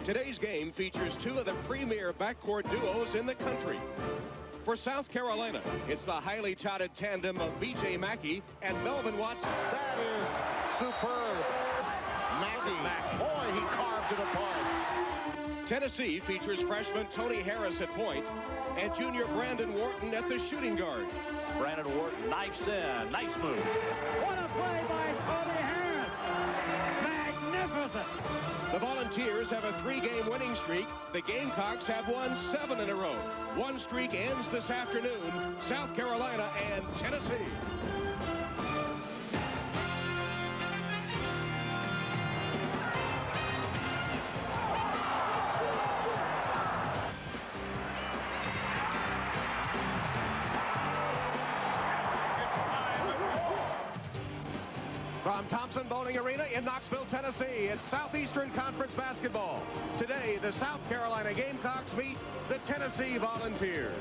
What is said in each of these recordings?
Today's game features two of the premier backcourt duos in the country. For South Carolina, it's the highly touted tandem of B.J. Mackey and Melvin Watson. That is superb. Mackey. Boy, he carved it apart. Tennessee features freshman Tony Harris at point and junior Brandon Wharton at the shooting guard. Brandon Wharton knifes in. Nice move. What a play by Tony Harris. Magnificent. The Volunteers have a 3-game winning streak. The Gamecocks have won 7 in a row. One streak ends this afternoon. South Carolina and Tennessee. From Thompson-Boling Arena in Knoxville, Tennessee, it's Southeastern Conference basketball. Today, the South Carolina Gamecocks meet the Tennessee Volunteers.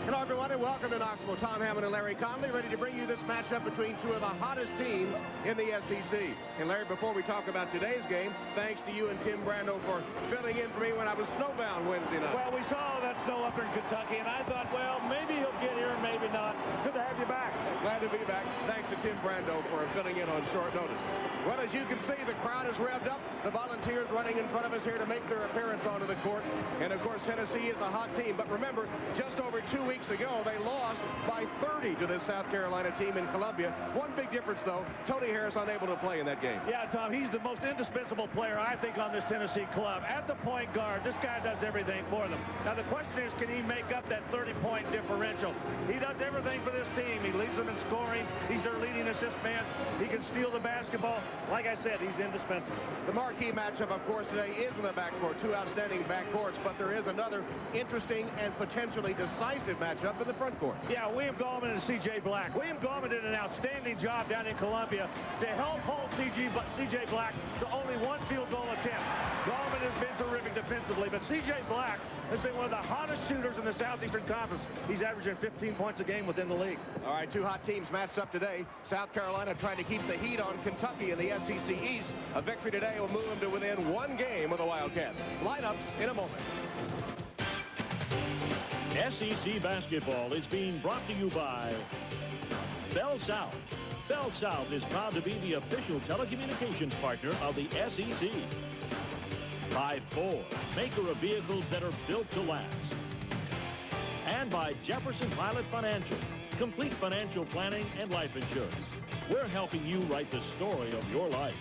Hello, everyone, and welcome to Knoxville. Tom Hammond and Larry Conley ready to bring you this matchup between two of the hottest teams in the SEC. And, Larry, before we talk about today's game, thanks to you and Tim Brando for filling in for me when I was snowbound Wednesday night. Well, we saw that snow up in Kentucky, and I thought, well, maybe he'll get here, maybe not. Good to have you back. Glad to be back. Thanks to Tim Brando for filling in on short notice. Well, as you can see, the crowd is revved up. The Volunteers running in front of us here to make their appearance onto the court. And, of course, Tennessee is a hot team. But remember, just over 2 weeks ago, they lost by 30 to this South Carolina team in Columbia. One big difference, though, Tony Harris unable to play in that game. Yeah, Tom, he's the most indispensable player, I think, on this Tennessee club. At the point guard, this guy does everything for them. Now, the question is, can he make up that 30-point differential? He does everything for this team. He leads them in scoring. He's their leading assist man. He can steal the basketball. Like I said, he's indispensable. The marquee matchup, of course, today is in the backcourt. Two outstanding backcourts, but there is another interesting and potentially decisive matchup in the front court. Yeah, William Gallman and C.J. Black. William Gallman did an outstanding job down in Columbia to help hold C.J. Black to only one field goal attempt. Gallman has been terrific defensively, but C.J. Black has been one of the hottest shooters in the Southeastern Conference. He's averaging 15 points a game within the league. All right, two hot teams matched up today. South Carolina trying to keep the heat on Kentucky in the SEC East. A victory today will move them to within one game of the Wildcats. Lineups in a moment. SEC basketball is being brought to you by Bell South. Bell South is proud to be the official telecommunications partner of the SEC. By Ford, maker of vehicles that are built to last. And by Jefferson Pilot Financial, complete financial planning and life insurance. We're helping you write the story of your life.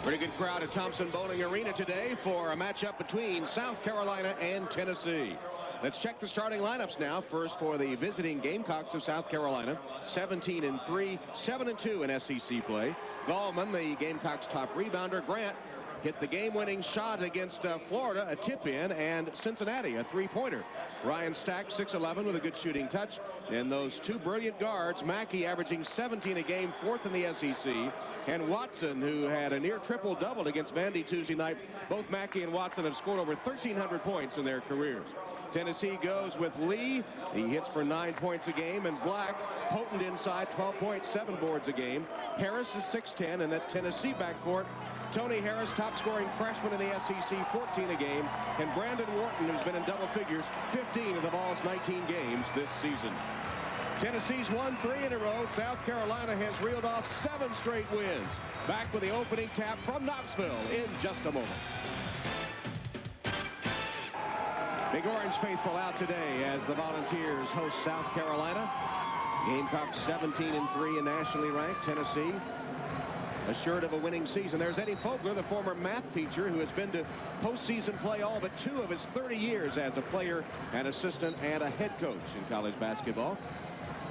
Pretty good crowd at Thompson-Boling Arena today for a matchup between South Carolina and Tennessee. Let's check the starting lineups now. First for the visiting Gamecocks of South Carolina, 17-3, 7-2 in SEC play. Gallman, the Gamecocks' top rebounder. Grant hit the game-winning shot against Florida, a tip-in, and Cincinnati, a three-pointer. Ryan Stack, 6'11", with a good shooting touch. And those two brilliant guards, Mackey averaging 17 a game, fourth in the SEC, and Watson, who had a near triple-double against Vandy Tuesday night. Both Mackey and Watson have scored over 1,300 points in their careers. Tennessee goes with Lee. He hits for 9 points a game, and Black, potent inside, 12 points, 7 boards a game. Harris is 6'10", and that Tennessee backcourt, Tony Harris, top-scoring freshman in the SEC, 14 a game, and Brandon Wharton, who's been in double figures, 15 of the Vols' 19 games this season. Tennessee's won 3 in a row. South Carolina has reeled off 7 straight wins. Back with the opening tap from Knoxville in just a moment. Big Orange faithful out today as the Volunteers host South Carolina. Gamecocks 17-3 and nationally ranked. Tennessee assured of a winning season. There's Eddie Fogler, the former math teacher who has been to postseason play all but 2 of his 30 years as a player, an assistant, and a head coach in college basketball.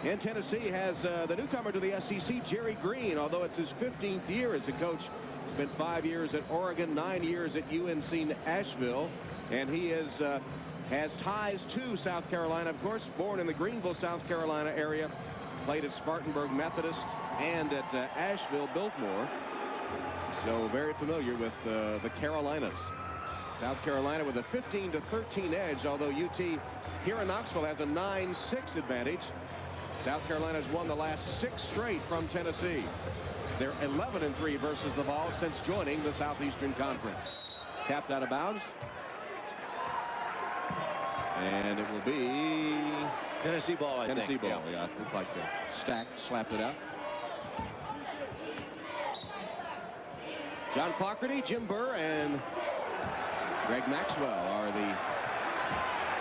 And Tennessee has the newcomer to the SEC, Jerry Green, although it's his 15th year as a coach. Spent 5 years at Oregon, 9 years at UNC Asheville, and he has ties to South Carolina, of course, born in the Greenville, South Carolina area, played at Spartanburg Methodist and at Asheville Biltmore, so very familiar with the Carolinas. South Carolina with a 15-13 edge, although UT here in Knoxville has a 9-6 advantage. South Carolina's won the last 6 straight from Tennessee. They're 11-3 versus the ball since joining the Southeastern Conference. Tapped out of bounds. And it will be Tennessee ball, I think. Tennessee ball. Yeah, it looked like Stack slapped it out. John Clougherty, Jim Burr, and Greg Maxwell are the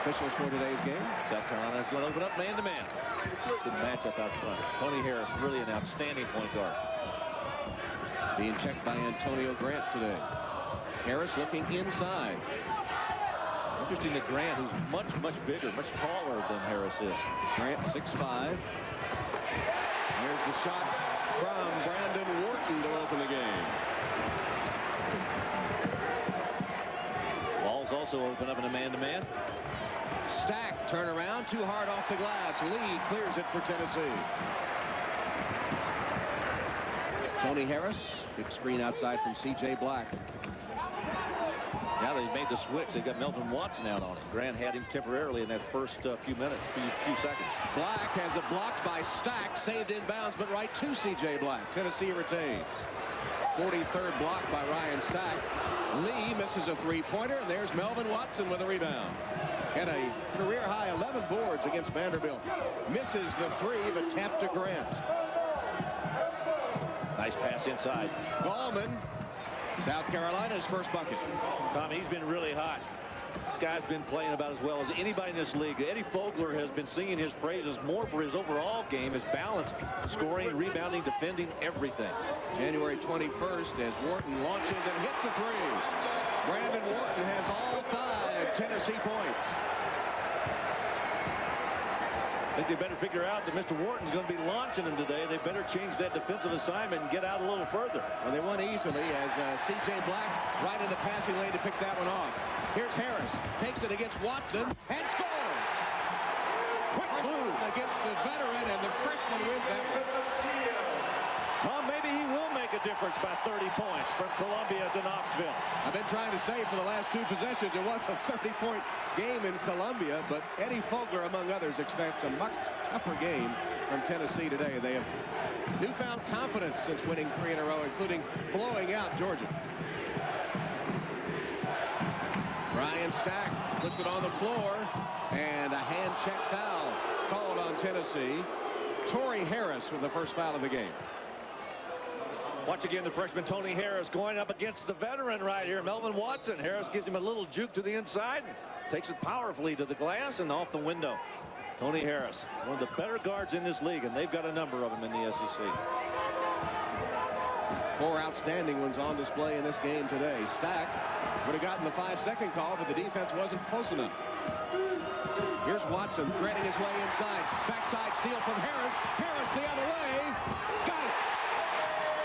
officials for today's game. South Carolina's going to open up man-to-man. Good matchup out front. Tony Harris, really an outstanding point guard. Being checked by Antonio Grant today. Harris looking inside. Interesting that Grant, who's much bigger, much taller than Harris is. Grant 6'5". There's the shot from Brandon Wharton to open the game. Ball's also open up in a man-to-man. Stack turnaround, too hard off the glass. Lee clears it for Tennessee. Tony Harris, big screen outside from C.J. Black. Now they've made the switch. They've got Melvin Watson out on it. Grant had him temporarily in that first few seconds. Black has it blocked by Stack, saved inbounds, but right to C.J. Black. Tennessee retains. 43rd block by Ryan Stack. Lee misses a three-pointer, and there's Melvin Watson with a rebound. Had a career-high 11 boards against Vanderbilt. Misses the three, but tapped to Grant. Nice pass inside. Gallman, South Carolina's first bucket. Tom, he's been really hot. This guy's been playing about as well as anybody in this league. Eddie Fogler has been singing his praises more for his overall game, his balance, scoring, rebounding, defending, everything. January 21st as Wharton launches and hits a three. Brandon Wharton has all 5 Tennessee points. I think they better figure out that Mr. Wharton's going to be launching them today. They better change that defensive assignment and get out a little further. Well, they won easily as C.J. Black right in the passing lane to pick that one off. Here's Harris, takes it against Watson and scores. Quick move against the veteran, and the freshman wins that one. Tom, maybe he will make a difference by 30 points from Columbia to Knoxville. I've been trying to say for the last 2 possessions it was a 30-point game in Columbia, but Eddie Fogler, among others, expects a much tougher game from Tennessee today. They have newfound confidence since winning 3 in a row, including blowing out Georgia. Ryan Stack puts it on the floor, and a hand check foul called on Tennessee. Torrey Harris with the first foul of the game. Watch again the freshman Tony Harris going up against the veteran right here, Melvin Watson. Harris gives him a little juke to the inside, takes it powerfully to the glass and off the window. Tony Harris, one of the better guards in this league, and they've got a number of them in the SEC. 4 outstanding ones on display in this game today. Stack would have gotten the 5-second call, but the defense wasn't close enough. Here's Watson threading his way inside. Backside steal from Harris. Harris the other way. Got it.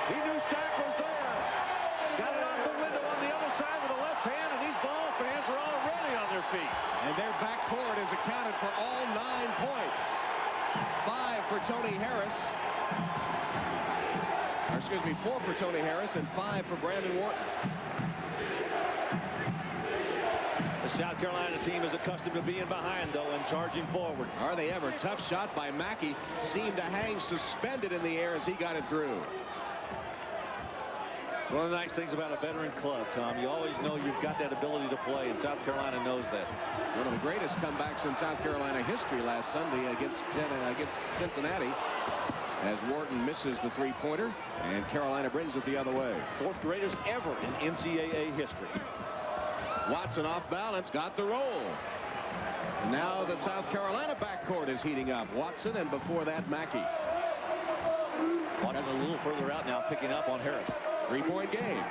He knew Stack was there. Got it off the window on the other side with a left hand, and these ball fans are already on their feet. And their backcourt is accounted for all 9 points. 5 for Tony Harris. Or excuse me, 4 for Tony Harris and 5 for Brandon Wharton. The South Carolina team is accustomed to being behind, though, and charging forward. Are they ever? Tough shot by Mackey. Seemed to hang suspended in the air as he got it through. It's one of the nice things about a veteran club, Tom. You always know you've got that ability to play, and South Carolina knows that. One of the greatest comebacks in South Carolina history last Sunday against Cincinnati, as Wharton misses the three-pointer, and Carolina brings it the other way. 4th greatest ever in NCAA history. Watson off balance, got the roll. Now the South Carolina backcourt is heating up. Watson, and before that, Mackey. Watson a little further out now, picking up on Harris. 3-point game.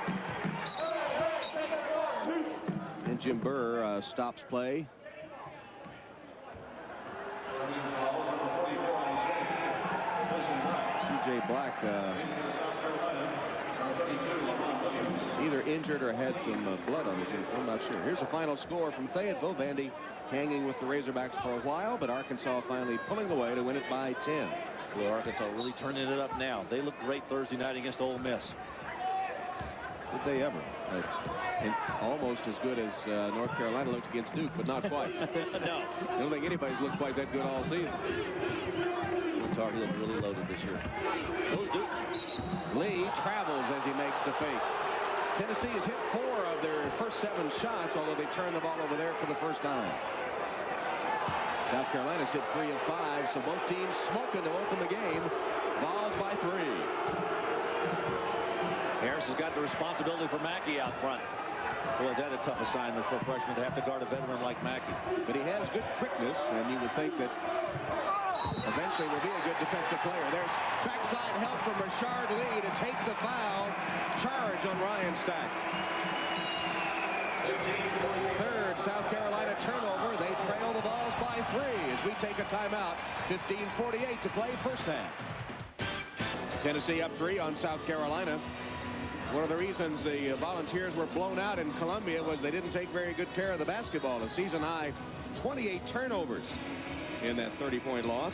And Jim Burr stops play. C.J. Black either injured or had some blood on his uniform. I'm not sure. Here's the final score from Fayetteville. Vandy hanging with the Razorbacks for a while, but Arkansas finally pulling away to win it by 10. Well, Arkansas really turning it up now. They look great Thursday night against Ole Miss. Did they ever? And almost as good as North Carolina looked against Duke, but not quite. No. I don't think anybody's looked quite that good all season. Tar Heels really loaded this year. Those do. Lee travels as he makes the fake. Tennessee has hit 4 of their first 7 shots, although they turned the ball over there for the first time. South Carolina's hit 3 of 5, so both teams smoking to open the game. Vols by 3. Harris has got the responsibility for Mackey out front. Boy, is that a tough assignment for a freshman to have to guard a veteran like Mackey. But he has good quickness, and you would think that eventually will be a good defensive player. There's backside help from Rashard Lee to take the foul. Charge on Ryan Stack. Third South Carolina turnover. They trail the Vols by 3 as we take a timeout. 15:48 to play first half. Tennessee up 3 on South Carolina. One of the reasons the Volunteers were blown out in Columbia was they didn't take very good care of the basketball. A season high 28 turnovers in that 30-point loss.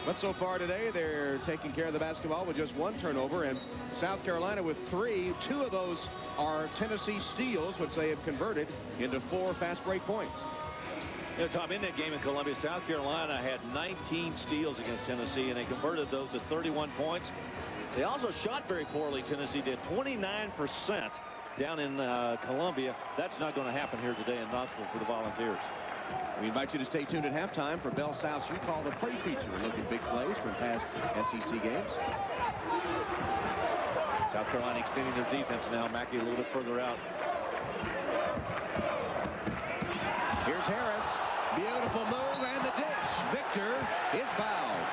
But so far today, they're taking care of the basketball with just 1 turnover, and South Carolina with 3. 2 of those are Tennessee steals, which they have converted into 4 fast break points. You know, Tom, in that game in Columbia, South Carolina had 19 steals against Tennessee, and they converted those to 31 points. They also shot very poorly. Tennessee did 29% down in Columbia. That's not going to happen here today in Knoxville for the Volunteers. We invite you to stay tuned at halftime for Bell South's You Call the Play feature. A look at big plays from past SEC games. South Carolina extending their defense now. Mackey a little bit further out. Here's Harris. Beautiful move and the dish. Victor is fouled.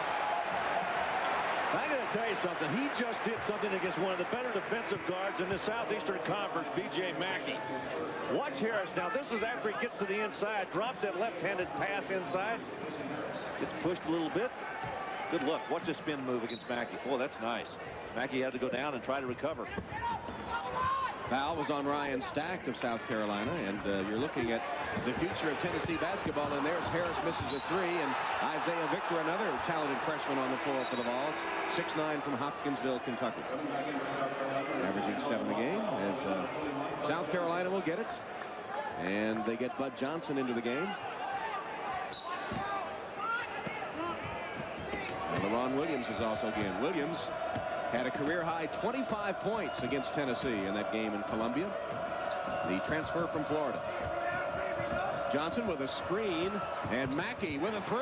I'm going to tell you something. He just did something against one of the better defensive guards in the Southeastern Conference, B.J. Mackey. Watch Harris. Now, this is after he gets to the inside, drops that left-handed pass inside. Gets pushed a little bit. Good look. Watch the spin move against Mackey. Boy, that's nice. Mackey had to go down and try to recover. Foul was on Ryan Stack of South Carolina, and you're looking at the future of Tennessee basketball, and there's Harris misses a 3, and Isaiah Victor, another talented freshman on the floor for the Vols, 6'9" from Hopkinsville, Kentucky. Averaging 7 a game as South Carolina will get it, and they get Bud Johnson into the game. And LaRon Williams is also again. Williams had a career-high 25 points against Tennessee in that game in Columbia. The transfer from Florida. Johnson with a screen, and Mackey with a 3.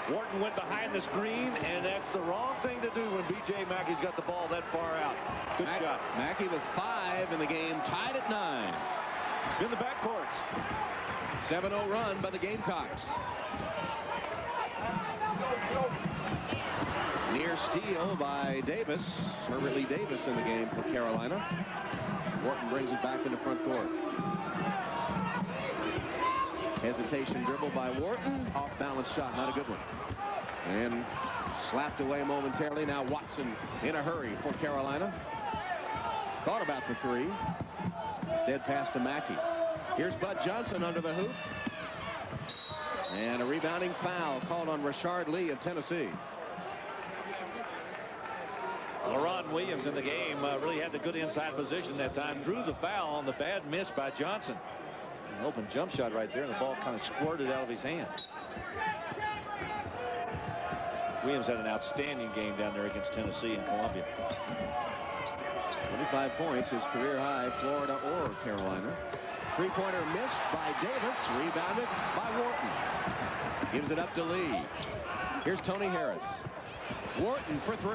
Wharton went behind the screen, and that's the wrong thing to do when B.J. Mackey's got the ball that far out. Good shot. Mackey with 5 in the game, tied at 9. In the backcourts. 7-0 run by the Gamecocks. Near steal by Davis. Herbert Lee Davis in the game for Carolina. Wharton brings it back into front court. Hesitation dribble by Wharton. Off balance shot, not a good one. And slapped away momentarily. Now Watson in a hurry for Carolina. Thought about the 3. Instead pass to Mackey. Here's Bud Johnson under the hoop. And a rebounding foul called on Rashard Lee of Tennessee. LaRon Williams in the game really had the good inside position that time. Drew the foul on the bad miss by Johnson. An open jump shot right there, and the ball kind of squirted out of his hand. Williams had an outstanding game down there against Tennessee and Columbia. 25 points, his career high, Florida or Carolina. 3-pointer missed by Davis, rebounded by Wharton. Gives it up to Lee. Here's Tony Harris. Wharton for 3.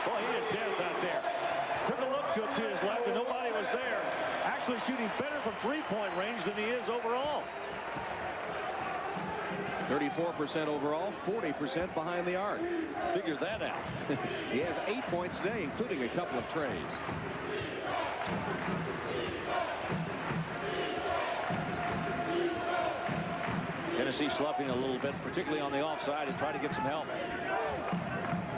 Boy, he is dead out there. Took a look to his left, and nobody was there. Actually shooting better from 3-point range than he is overall. 34% overall, 40% behind the arc. Figure that out. He has 8 points today, including a couple of trays. Tennessee sloughing a little bit, particularly on the offside, and try to get some help.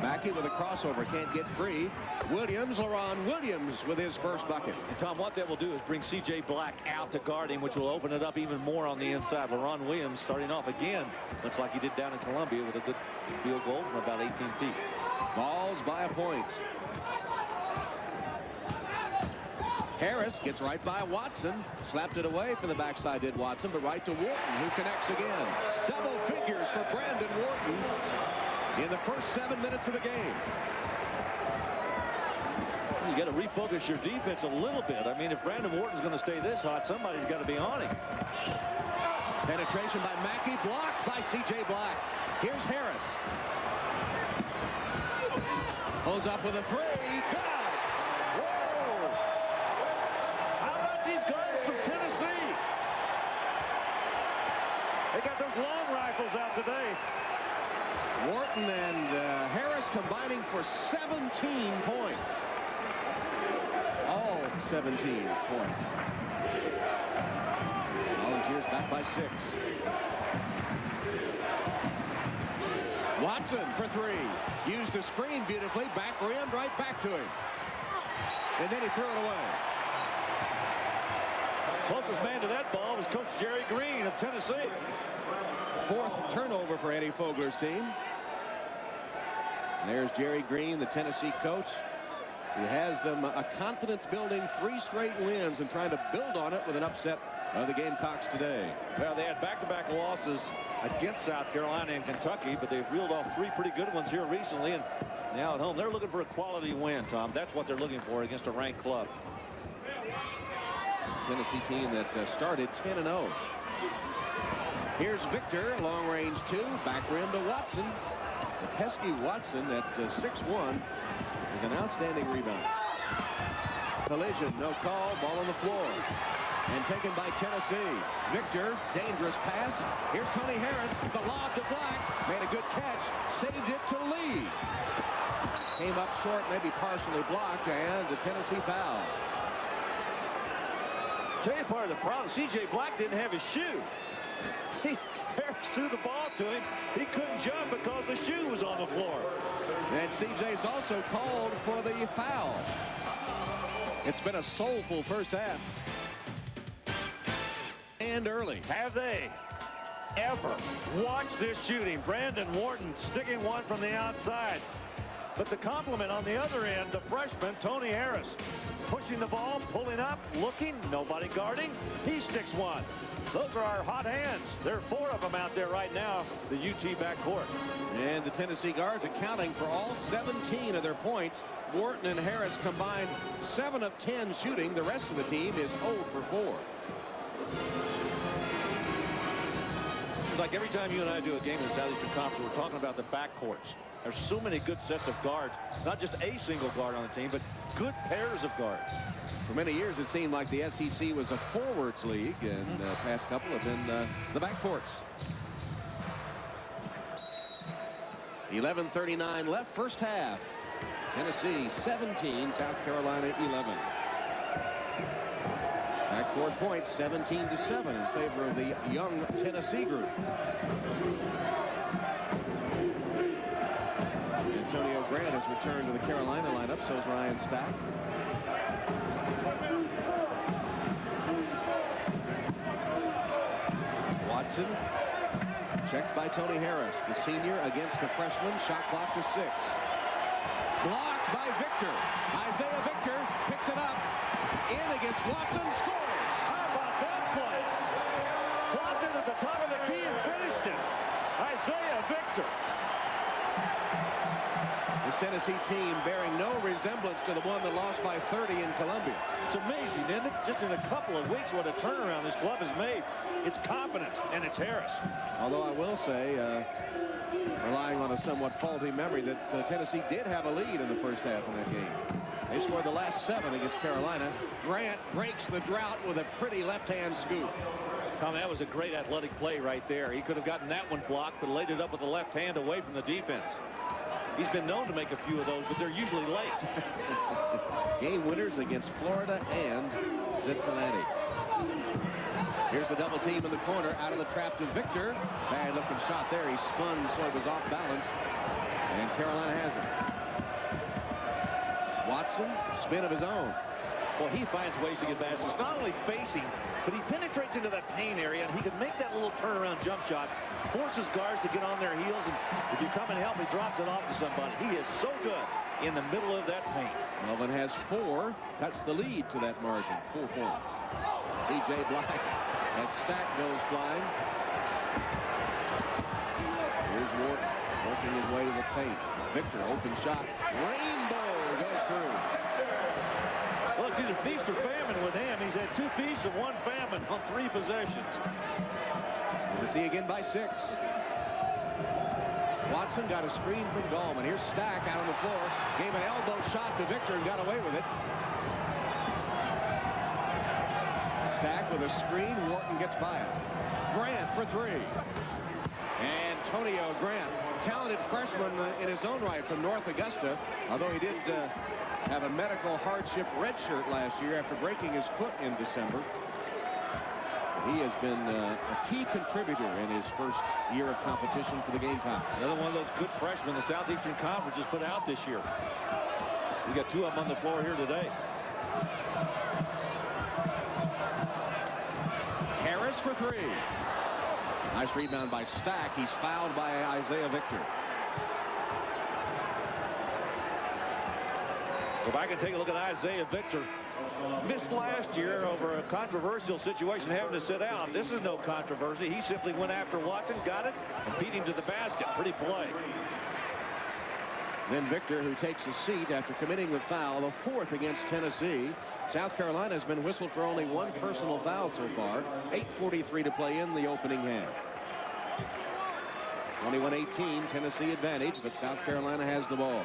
Mackey with a crossover, can't get free. Williams, LaRon Williams with his first bucket. And Tom, what that will do is bring C.J. Black out to guard him, which will open it up even more on the inside. LaRon Williams starting off again, looks like he did down in Columbia, with a good field goal from about 18 feet. Balls by a point. Harris gets right by Watson. Slapped it away from the backside, did Watson, but right to Wharton, who connects again. Double figures for Brandon Wharton. in the first 7 minutes of the game. You got to refocus your defense a little bit. I mean, if Brandon Wharton's going to stay this hot, somebody's got to be on him. Penetration by Mackey, blocked by C.J. Black. Here's Harris. Pulls up with a three. Good! Whoa! How about these guards from Tennessee? They got those long rifles out today. Wharton and Harris combining for 17 points. All 17 points. Volunteers back by 6. Watson for 3. Used the screen beautifully. Back rimmed right back to him. And then he threw it away. Closest man to that ball was Coach Jerry Green of Tennessee. 4th turnover for Eddie Fogler's team. There's Jerry Green, the Tennessee coach. He has them a confidence-building 3 straight wins and trying to build on it with an upset of the Gamecocks today. Well, they had back-to-back losses against South Carolina and Kentucky, but they've reeled off 3 pretty good ones here recently, and now at home they're looking for a quality win, Tom. That's what they're looking for against a ranked club. Tennessee team that started 10-0. Here's Victor, long range 2, back rim to Watson. The pesky Watson at 6'1" is an outstanding rebound. Collision, no call, ball on the floor. And taken by Tennessee. Victor, dangerous pass. Here's Tony Harris, the lob to Black. Made a good catch, saved it to Lee. Came up short, maybe partially blocked, and the Tennessee foul. Tell you part of the problem, C.J. Black didn't have his shoe. Harris threw the ball to him. He couldn't jump because the shoe was on the floor. And C.J.'s also called for the foul. It's been a soulful first half. And early. Have they ever watched this shooting? Brandon Wharton sticking one from the outside. But the compliment on the other end, the freshman, Tony Harris. Pushing the ball, pulling up, looking, nobody guarding. He sticks one. Those are our hot hands. There are 4 of them out there right now, the UT backcourt. And the Tennessee guards accounting for all 17 of their points. Wharton and Harris combined 7 of 10 shooting. The rest of the team is 0 for 4. It's like every time you and I do a game in the Southeastern Conference, we're talking about the backcourts. There's so many good sets of guards, not just a single guard on the team, but good pairs of guards. For many years, it seemed like the SEC was a forwards league, and the past couple have been the backcourts. 11:39 left, first half. Tennessee 17, South Carolina 11. Backcourt points 17-7 in favor of the young Tennessee group. Antonio Grant has returned to the Carolina lineup, so is Ryan Stack. Watson, checked by Tony Harris, the senior against the freshman, shot clock to 6. Blocked by Victor. Isaiah Victor picks it up, in against Watson, scores. How about that play? Blocked it at the top of the key and finished it. Isaiah Victor. This Tennessee team bearing no resemblance to the one that lost by 30 in Columbia. It's amazing, isn't it? Just in a couple of weeks, what a turnaround this club has made. It's confidence, and it's Harris. Although I will say, relying on a somewhat faulty memory, that Tennessee did have a lead in the first half in that game. They scored the last 7 against Carolina. Grant breaks the drought with a pretty left-hand scoop. Tom, that was a great athletic play right there. He could have gotten that one blocked, but laid it up with the left hand away from the defense. He's been known to make a few of those, but they're usually late. Game winners against Florida and Cincinnati. Here's the double team in the corner, out of the trap to Victor. Bad looking shot there. He spun, so it was off balance. And Carolina has it. Watson, spin of his own. Well, he finds ways to get past. It's not only facing, but he penetrates into that paint area, and he can make that little turnaround jump shot, forces guards to get on their heels, and if you come and help, he drops it off to somebody. He is so good in the middle of that paint. Melvin has 4, cuts the lead to that margin, 4 points. C.J. Black, as Stack goes flying. Here's Wharton. Working his way to the paint. Victor, open shot. Rainbow goes through. Well, it's either feast or famine with him. He's had 2 feasts and 1 famine on 3 possessions. Tennessee again by 6. Watson got a screen from Gallman. Here's Stack out on the floor. Gave an elbow shot to Victor and got away with it. Stack with a screen. Wharton gets by it. Grant for 3. Antonio Grant, talented freshman in his own right from North Augusta, although he did have a medical hardship redshirt last year after breaking his foot in December. He has been a key contributor in his first year of competition for the Gamecocks. Another one of those good freshmen the Southeastern Conference has put out this year. We got 2 of them on the floor here today. Harris for 3. Nice rebound by Stack. He's fouled by Isaiah Victor. If I can take a look at Isaiah Victor, missed last year over a controversial situation, having to sit out. This is no controversy. He simply went after Watson, got it, and beat him to the basket. Pretty play. Then Victor, who takes a seat after committing the foul, the 4th against Tennessee. South Carolina has been whistled for only 1 personal foul so far. 8:43 to play in the opening half. 21-18, Tennessee advantage, but South Carolina has the ball.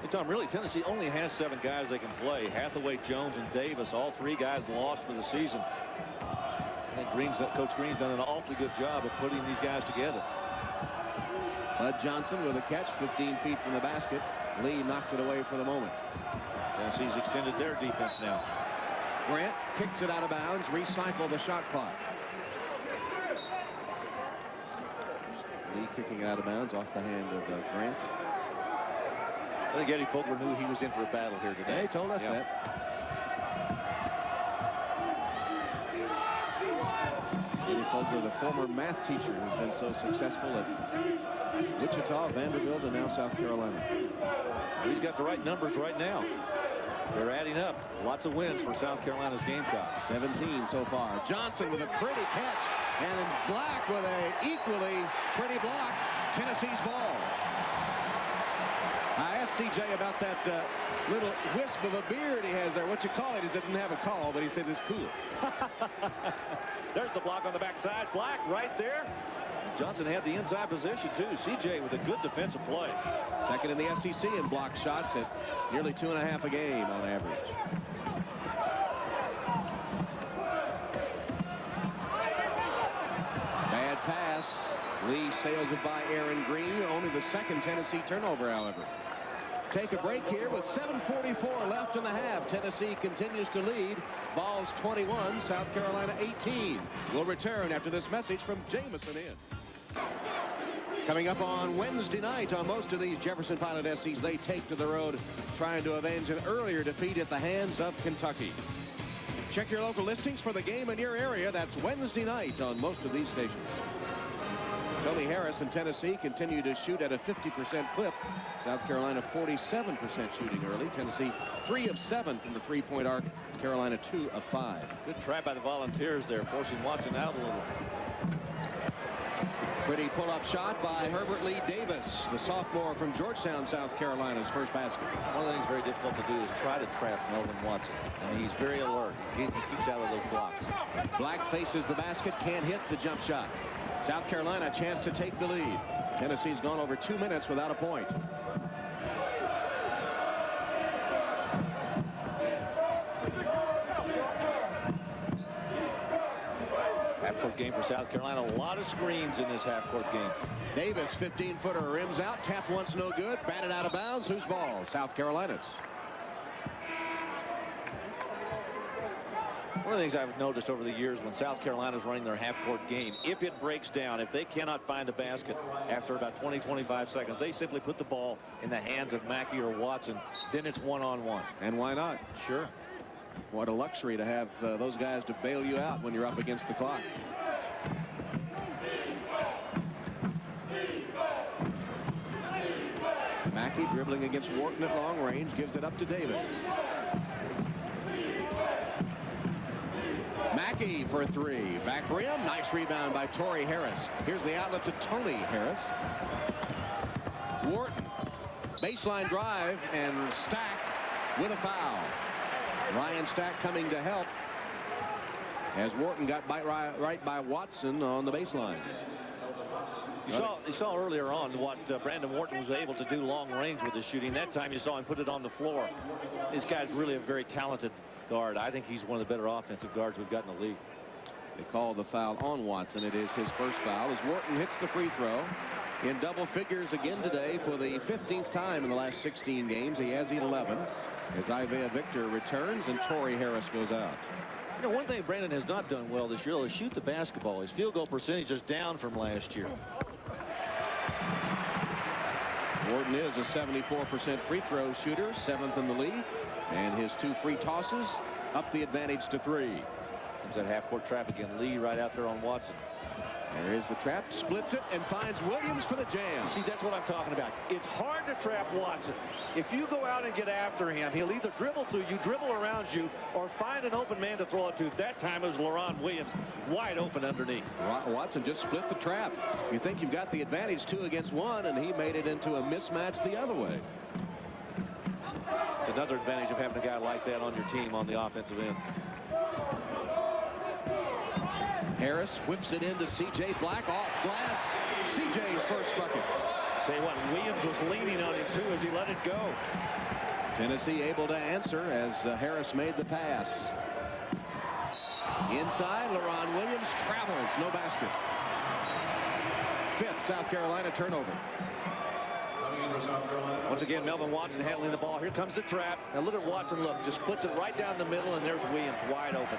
Hey, Tom, really, Tennessee only has 7 guys they can play. Hathaway, Jones, and Davis, all 3 guys lost for the season. I think Coach Green's done an awfully good job of putting these guys together. Bud Johnson with a catch 15 feet from the basket. Lee knocked it away for the moment. Tennessee's extended their defense now. Grant kicks it out of bounds. Recycle the shot clock. Lee kicking it out of bounds off the hand of Grant. I think Eddie Fogler knew he was in for a battle here today. He told us that. Eddie Fogler, the former math teacher who's been so successful at Wichita, Vanderbilt, and now South Carolina. He's got the right numbers right now. They're adding up. Lots of wins for South Carolina's Gamecocks. 17 so far. Johnson with a pretty catch, and then Black with a equally pretty block. Tennessee's ball. I asked CJ about that little wisp of a beard he has there. What you call it? He said didn't have a call, but he said it's cool. There's the block on the backside. Black right there. Johnson had the inside position, too. CJ with a good defensive play. Second in the SEC in block shots at nearly 2.5 a game on average. Bad pass. Lee sails it by Aaron Green. Only the 2nd Tennessee turnover, however. Take a break here with 7:44 left in the half. Tennessee continues to lead. Vols 21, South Carolina 18. We'll return after this message from Jameson Inn. Coming up on Wednesday night on most of these Jefferson Pilot SCs, they take to the road trying to avenge an earlier defeat at the hands of Kentucky. Check your local listings for the game in your area. That's Wednesday night on most of these stations. Tony Harris and Tennessee continue to shoot at a 50% clip. South Carolina 47% shooting early. Tennessee 3 of 7 from the 3-point arc. Carolina 2 of 5. Good try by the Volunteers there, forcing Watson out a little. Pretty pull-up shot by Herbert Lee Davis, the sophomore from Georgetown, South Carolina's first basket. One of the things very difficult to do is try to trap Melvin Watson. And he's very alert. He keeps out of those blocks. Black faces the basket, can't hit the jump shot. South Carolina a chance to take the lead. Tennessee's gone over 2 minutes without a point. Half-court game for South Carolina. A lot of screens in this half-court game. Davis, 15-footer, rims out. Tapped once, no good. Batted out of bounds. Whose ball? South Carolina's. One of the things I've noticed over the years when South Carolina's running their half-court game, if it breaks down, if they cannot find a basket after about 20-25 seconds, they simply put the ball in the hands of Mackey or Watson. Then it's one-on-one. And why not? Sure. What a luxury to have those guys to bail you out when you're up against the clock. Mackey dribbling against Wharton at long range, gives it up to Davis. Mackey for 3. Back rim. Nice rebound by Torrey Harris. Here's the outlet to Tony Harris. Wharton, baseline drive, and Stack with a foul. Ryan Stack coming to help as Wharton got right by Watson on the baseline. You saw earlier on what Brandon Wharton was able to do long range with his shooting. That time you saw him put it on the floor. This guy's really a very talented guard. I think he's one of the better offensive guards we've got in the league. They call the foul on Watson. It is his first foul as Wharton hits the free throw in double figures again today for the 15th time in the last 16 games. He has 11 as Isaiah Victor returns and Torrey Harris goes out. You know, one thing Brandon has not done well this year is shoot the basketball. His field goal percentage is down from last year. Wharton is a 74% free throw shooter, 7th in the league, and his 2 free tosses up the advantage to 3. Comes that half-court trap again. Lee right out there on Watson. There is the trap, splits it, and finds Williams for the jam. See, that's what I'm talking about. It's hard to trap Watson. If you go out and get after him, he'll either dribble through you, dribble around you, or find an open man to throw it to. That time it was LaRon Williams wide open underneath. Watson just split the trap. You think you've got the advantage 2 against 1, and he made it into a mismatch the other way. It's another advantage of having a guy like that on your team on the offensive end. Harris whips it into C.J. Black off glass. C.J.'s first bucket. Tell you what, Williams was leaning on him too as he let it go. Tennessee able to answer as Harris made the pass. Inside, LaRon Williams travels, no basket. 5th South Carolina turnover. Once again, Melvin Watson handling the ball. Here comes the trap. Now look at Watson, look, just splits it right down the middle, and there's Williams wide open.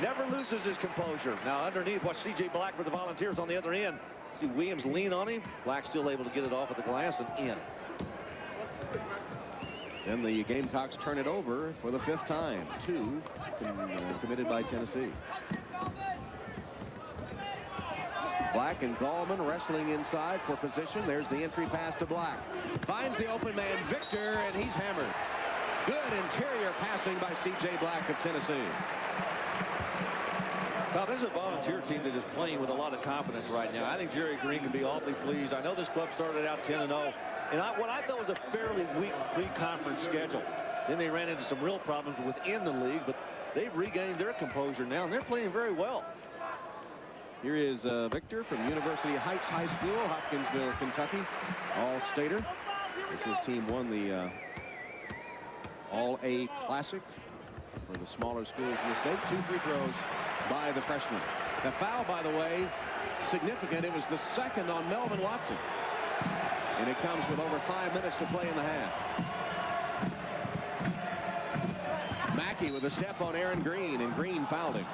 Never loses his composure. Now underneath, watch C.J. Black for the Volunteers on the other end. See Williams lean on him. Black still able to get it off at the glass and in. Then the Gamecocks turn it over for the 5th time. 2 committed by Tennessee. Black and Gallman wrestling inside for position. There's the entry pass to Black. Finds the open man, Victor, and he's hammered. Good interior passing by C.J. Black of Tennessee. Tom, this is a Volunteer team that is playing with a lot of confidence right now. I think Jerry Green can be awfully pleased. I know this club started out 10-0, and what I thought was a fairly weak pre-conference schedule. Then they ran into some real problems within the league, but they've regained their composure now, and they're playing very well. Here is Victor from University Heights High School, Hopkinsville, Kentucky, All-Stater. His team won the All-A Classic for the smaller schools in the state. 2 free throws by the freshman. The foul, by the way, significant. It was the 2nd on Melvin Watson. And it comes with over 5 minutes to play in the half. Mackey with a step on Aaron Green, and Green fouled him.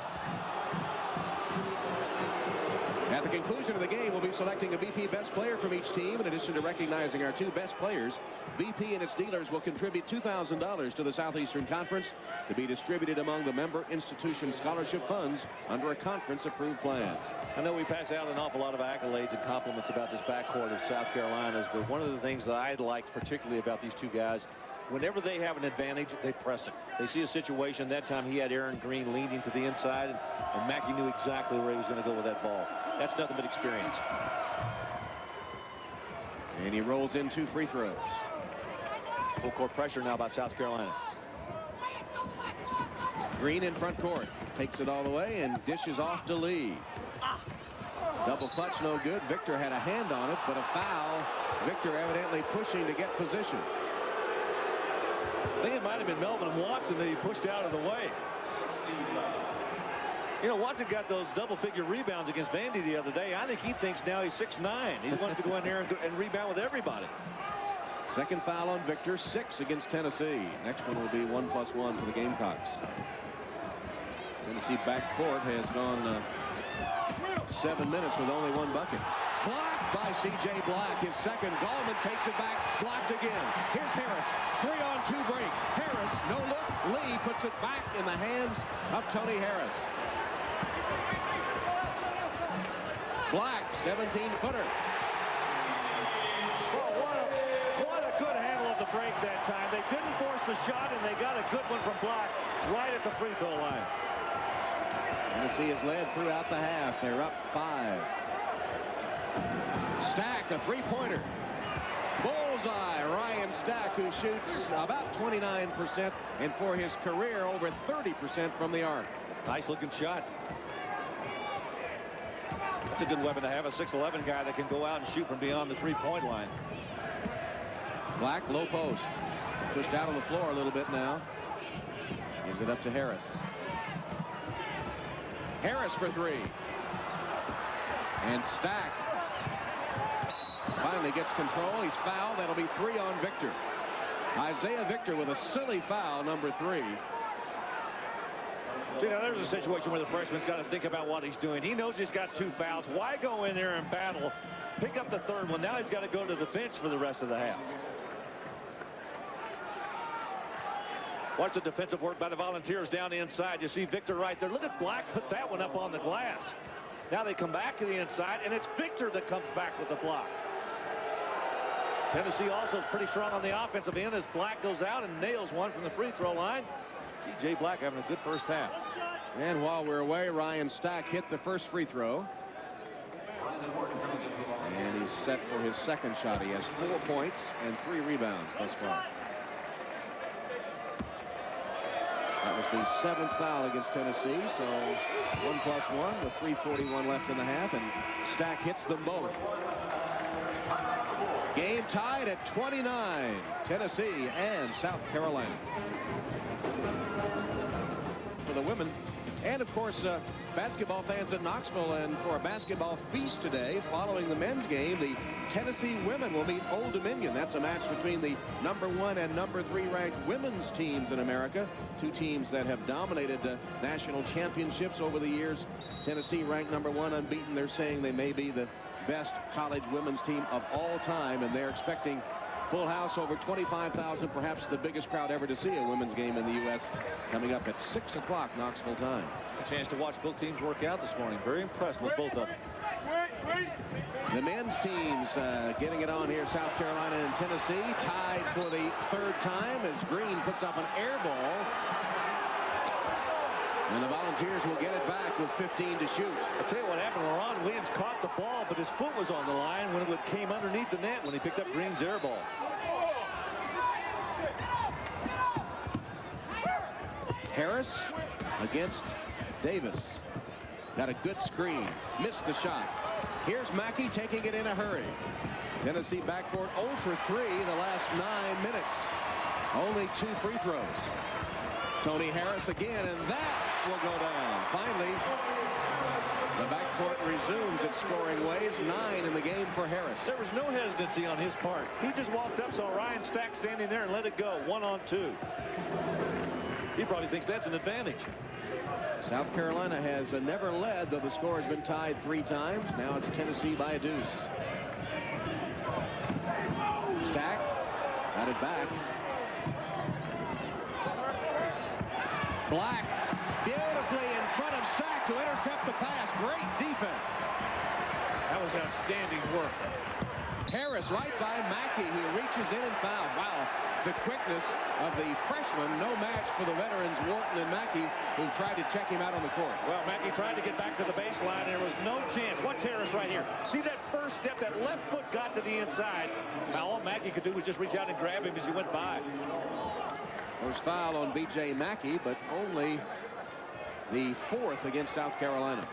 At the conclusion of the game, we'll be selecting a BP best player from each team. In addition to recognizing our 2 best players, BP and its dealers will contribute $2,000 to the Southeastern Conference to be distributed among the member institution scholarship funds under a conference-approved plan. I know we pass out an awful lot of accolades and compliments about this backcourt of South Carolina's, but one of the things that I liked particularly about these 2 guys, whenever they have an advantage, they press it. They see a situation. That time he had Aaron Green leaning to the inside, and Mackey knew exactly where he was going to go with that ball. That's nothing but experience. And he rolls in 2 free throws. Full court pressure now by South Carolina. Green in front court. Takes it all the way and dishes off to Lee. Double clutch, no good. Victor had a hand on it, but a foul. Victor evidently pushing to get position. I think it might have been Melvin Watson that he pushed out of the way. You know, Watson got those double-figure rebounds against Vandy the other day. I think he thinks now he's 6'9". He wants to go in there and rebound with everybody. 2nd foul on Victor, 6 against Tennessee. Next one will be 1+1 for the Gamecocks. Tennessee backcourt has gone 7 minutes with only 1 bucket. Blocked by C.J. Black. His 2nd. Gallman takes it back. Blocked again. Here's Harris. 3-on-2 break. Harris, no look. Lee puts it back in the hands of Tony Harris. Black, 17-footer. Well, what a good handle of the break that time. They didn't force the shot, and they got a good one from Black right at the free throw line. Tennessee has led throughout the half. They're up 5. Stack, a 3-pointer. Bullseye. Ryan Stack, who shoots about 29%, and for his career over 30% from the arc. Nice looking shot. That's a good weapon to have, a 6'11" guy that can go out and shoot from beyond the three-point line. Black, low post. Pushed out on the floor a little bit now. Gives it up to Harris. Harris for three. And Stack finally gets control. He's fouled. That'll be 3 on Victor. Isaiah Victor with a silly foul, number 3. See, now there's a situation where the freshman's got to think about what he's doing. He knows he's got 2 fouls. Why go in there and battle? Pick up the third one. Now he's got to go to the bench for the rest of the half. Watch the defensive work by the Volunteers down the inside. You see Victor right there. Look at Black put that one up on the glass. Now they come back to the inside, and it's Victor that comes back with the block. Tennessee also is pretty strong on the offensive end as Black goes out and nails one from the free throw line. C.J. Black having a good first half. And while we're away, Ryan Stack hit the first free throw. And he's set for his second shot. He has 4 points and 3 rebounds thus far. That was the 7th foul against Tennessee, so 1+1 with 3:41 left in the half, and Stack hits them both. Game tied at 29, Tennessee and South Carolina. For the women, and of course basketball fans in Knoxville, and for a basketball feast today following the men's game, the Tennessee women will meet Old Dominion. That's a match between the #1 and #3 ranked women's teams in America, 2 teams that have dominated national championships over the years. Tennessee ranked #1 unbeaten. They're saying they may be the best college women's team of all time, and they're expecting full house, over 25,000, perhaps the biggest crowd ever to see a women's game in the U.S. coming up at 6 o'clock Knoxville time. A chance to watch both teams work out this morning. Very impressed with both of them. The men's teams getting it on here. South Carolina and Tennessee tied for the 3rd time as Green puts up an air ball. And the Volunteers will get it back with 15 to shoot. I'll tell you what happened. LaRon Williams caught the ball, but his foot was on the line when it came underneath the net when he picked up Green's air ball. Harris against Davis. Got a good screen. Missed the shot. Here's Mackey taking it in a hurry. Tennessee backcourt 0 for 3 the last 9 minutes. Only 2 free throws. Tony Harris again, and that will go down. Finally, the backcourt resumes its scoring ways. 9 in the game for Harris. There was no hesitancy on his part. He just walked up, saw Ryan Stack standing there, and let it go. 1-on-2. He probably thinks that's an advantage. South Carolina has never led, though the score has been tied 3 times. Now it's Tennessee by a deuce. Stack got it back. Black beautifully in front of Stack to intercept the pass. Great defense. That was outstanding work. Harris right by Mackey, who reaches in and fouls. Wow, the quickness of the freshman. No match for the veterans Wharton and Mackey, who tried to check him out on the court. Well, Mackey tried to get back to the baseline. There was no chance. Watch Harris right here. See that first step? That left foot got to the inside. Now all Mackey could do was just reach out and grab him as he went by. First foul on B.J. Mackey, but only the 4th against South Carolina.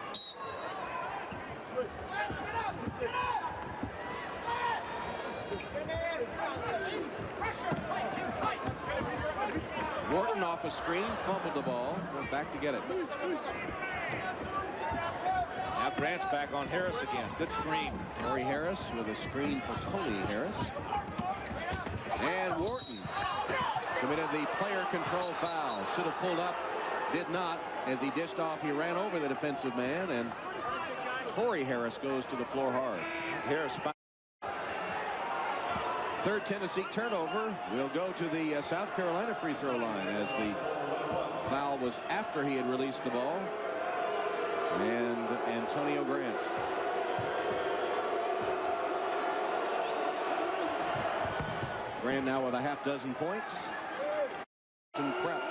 Wharton off a screen, fumbled the ball, went back to get it. Now Grant's back on Harris again. Good screen. Torrey Harris with a screen for Tony Harris. And Wharton committed the player control foul. Should have pulled up, did not. As he dished off, he ran over the defensive man, and Torrey Harris goes to the floor hard. Harris. 3rd Tennessee turnover will go to the South Carolina free throw line, as the foul was after he had released the ball. And Antonio Grant. Grant now with a half-dozen points. Prep,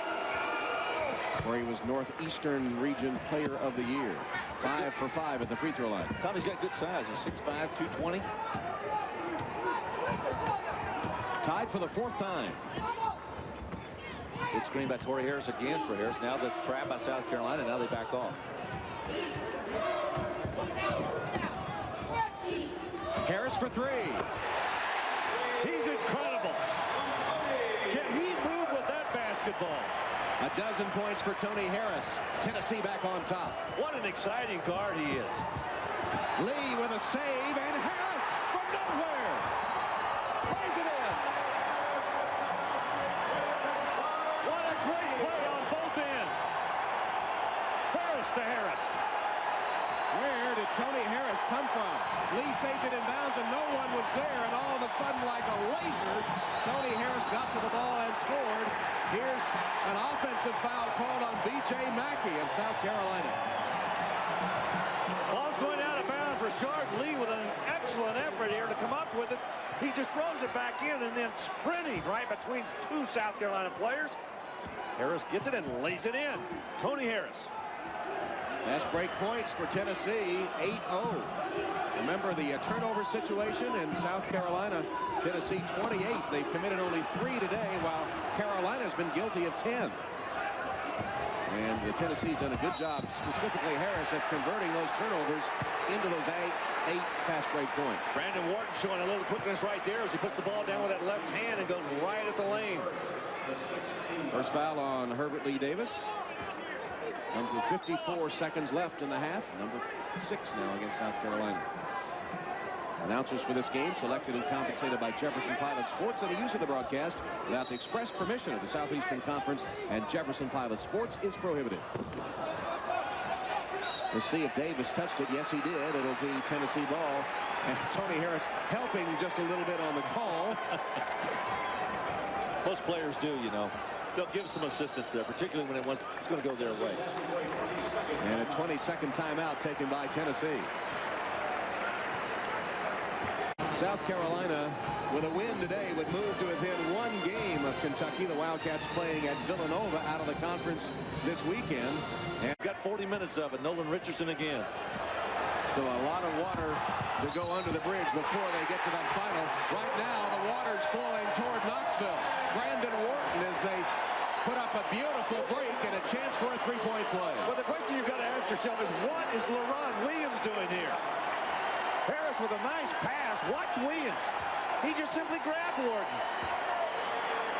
where he was Northeastern Region Player of the Year. 5 for 5 at the free throw line. Tommy's got good size. He's 6'5", 220. Tied for the 4th time. Good screen by Torrey Harris again for Harris. Now the trap by South Carolina. Now they back off. Harris for 3. He's incredible. Can he move with that basketball? A dozen points for Tony Harris. Tennessee back on top. What an exciting guard he is. Lee with a save, and Harris from nowhere plays it in. What a great play on both ends. Harris to Harris. Where did Tony Harris come from? Lee saved it in bounds, and no one was there, and all of a sudden, like a laser, Tony Harris got to the ball and scored. Here's an offensive foul called on B.J. Mackey of South Carolina. Ball's going out of bounds. Rashard Lee with an excellent effort here to come up with it. He just throws it back in and then sprinting right between 2 South Carolina players. Harris gets it and lays it in. Tony Harris. Fast break points for Tennessee, 8-0. Remember the turnover situation in South Carolina. Tennessee 28. They've committed only 3 today, while Carolina's been guilty of 10. And the Tennessee's done a good job, specifically Harris, at converting those turnovers into those 8 fast break points. Brandon Wharton showing a little quickness right there as he puts the ball down with that left hand and goes right at the lane. First foul on Herbert Lee Davis. Comes with 54 seconds left in the half. Number 6 now against South Carolina. Announcers for this game selected and compensated by Jefferson Pilot Sports. Any use of the broadcast without the express permission of the Southeastern Conference and Jefferson Pilot Sports is prohibited. Let's see if Davis touched it. Yes, he did. It'll be Tennessee ball. And Tony Harris helping just a little bit on the call. Most players do, you know. They'll give some assistance there, particularly when it's going to go their way. And a 20-second timeout taken by Tennessee. South Carolina, with a win today, would move to within 1 game of Kentucky. The Wildcats playing at Villanova out of the conference this weekend. And got 40 minutes of it. Nolan Richardson again. So a lot of water to go under the bridge before they get to that final. Right now, the water's flowing toward Knoxville. Brandon Wharton as they put up a beautiful break and a chance for a 3-point play. Well, the question you've got to ask yourself is, what is LaRon Williams doing here? Harris with a nice pass. Watch Williams. He just simply grabbed Wharton.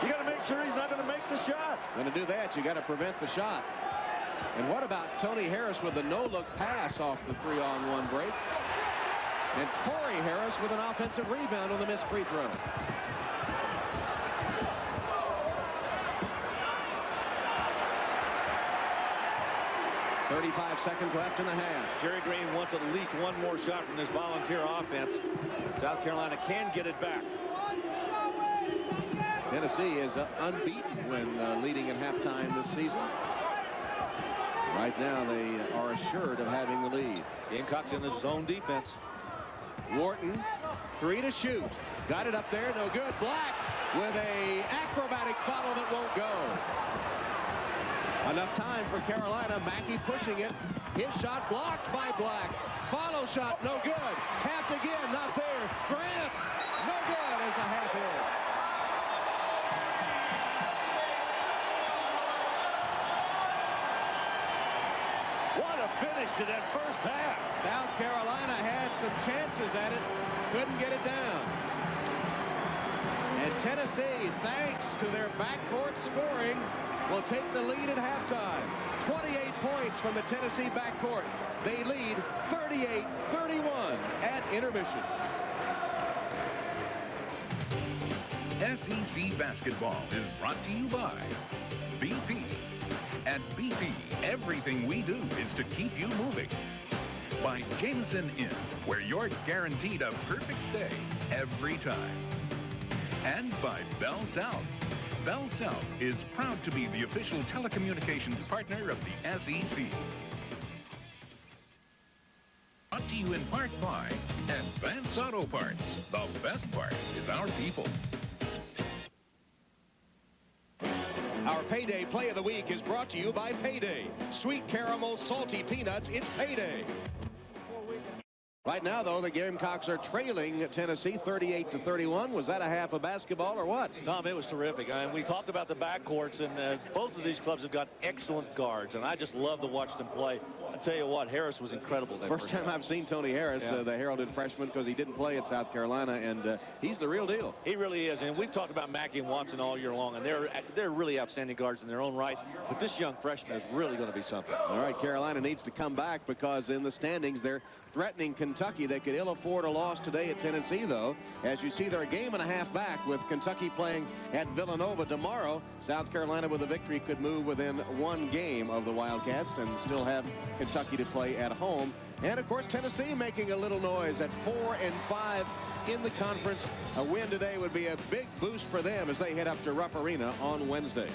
You got to make sure he's not going to make the shot. Going to do that, you got to prevent the shot. And what about Tony Harris with a no-look pass off the 3-on-1 break? And Torrey Harris with an offensive rebound on the missed free throw. .35 seconds left in the half. Jerry Green wants at least one more shot from this volunteer offense. South Carolina can get it back. Tennessee is unbeaten when leading at halftime this season. Right now, they are assured of having the lead. Gamecocks in the zone defense. Wharton, 3 to shoot. Got it up there, no good. Black with a acrobatic follow that won't go. Enough time for Carolina. Mackey pushing it. His shot blocked by Black. Follow shot, no good. Tapped again, not there. Grant, no good as the half ends. What a finish to that first half. South Carolina had some chances at it. Couldn't get it down. And Tennessee, thanks to their backcourt scoring, will take the lead at halftime. 28 points from the Tennessee backcourt. They lead 38-31 at intermission. SEC basketball is brought to you by BP. At BP, everything we do is to keep you moving. By Jameson Inn, where you're guaranteed a perfect stay every time. And by Bell South. Bell South is proud to be the official telecommunications partner of the SEC. Brought to you in part by Advance Auto Parts. The best part is our people. Our Payday Play of the Week is brought to you by Payday. Sweet caramel, salty peanuts, it's Payday. Right now, though, the Gamecocks are trailing Tennessee 38-31. Was that a half of basketball or what? Tom, it was terrific. I mean, we talked about the backcourts, and both of these clubs have got excellent guards, and I just love to watch them play. I tell you what, Harris was incredible. First time I've seen Tony Harris, the heralded freshman, because he didn't play at South Carolina, and he's the real deal. He really is, and we've talked about Mackey and Watson all year long, and they're really outstanding guards in their own right, but this young freshman is really going to be something. All right, Carolina needs to come back, because in the standings, they're threatening Kentucky. They could ill afford a loss today at Tennessee, though. As you see, they're a game and a half back, with Kentucky playing at Villanova tomorrow. South Carolina with a victory could move within one game of the Wildcats and still have Kentucky to play at home. And of course, Tennessee making a little noise at 4-5 in the conference. A win today would be a big boost for them as they head up to Rupp Arena on Wednesday.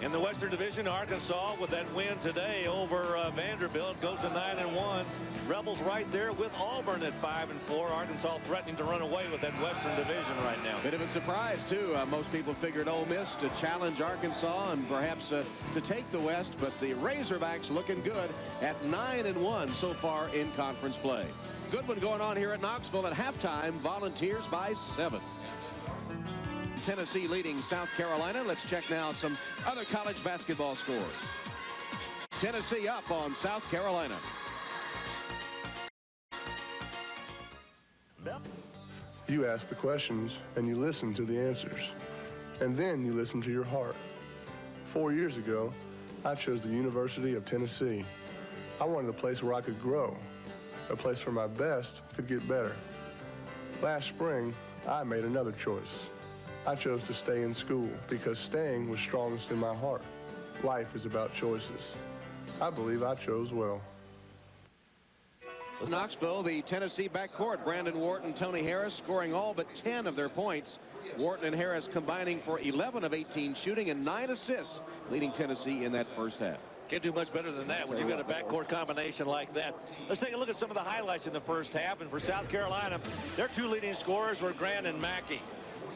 In the Western Division, Arkansas, with that win today over Vanderbilt, goes to 9-1. Rebels right there with Auburn at 5-4. Arkansas threatening to run away with that Western Division right now. Bit of a surprise, too. Most people figured Ole Miss to challenge Arkansas and perhaps to take the West, but the Razorbacks looking good at 9-1 so far in conference play. Good one going on here at Knoxville at halftime. Volunteers by 7. Tennessee leading South Carolina. Let's check now some other college basketball scores. Tennessee up on South Carolina. You ask the questions and you listen to the answers. And then you listen to your heart. 4 years ago, I chose the University of Tennessee. I wanted a place where I could grow, a place where my best could get better. Last spring, I made another choice. I chose to stay in school because staying was strongest in my heart. Life is about choices. I believe I chose well. Knoxville, the Tennessee backcourt, Brandon Wharton, Tony Harris scoring all but 10 of their points. Wharton and Harris combining for 11 of 18 shooting and 9 assists, leading Tennessee in that first half. Can't do much better than that when you've got a backcourt combination like that. Let's take a look at some of the highlights in the first half. And for South Carolina, their two leading scorers were Grant and Mackey.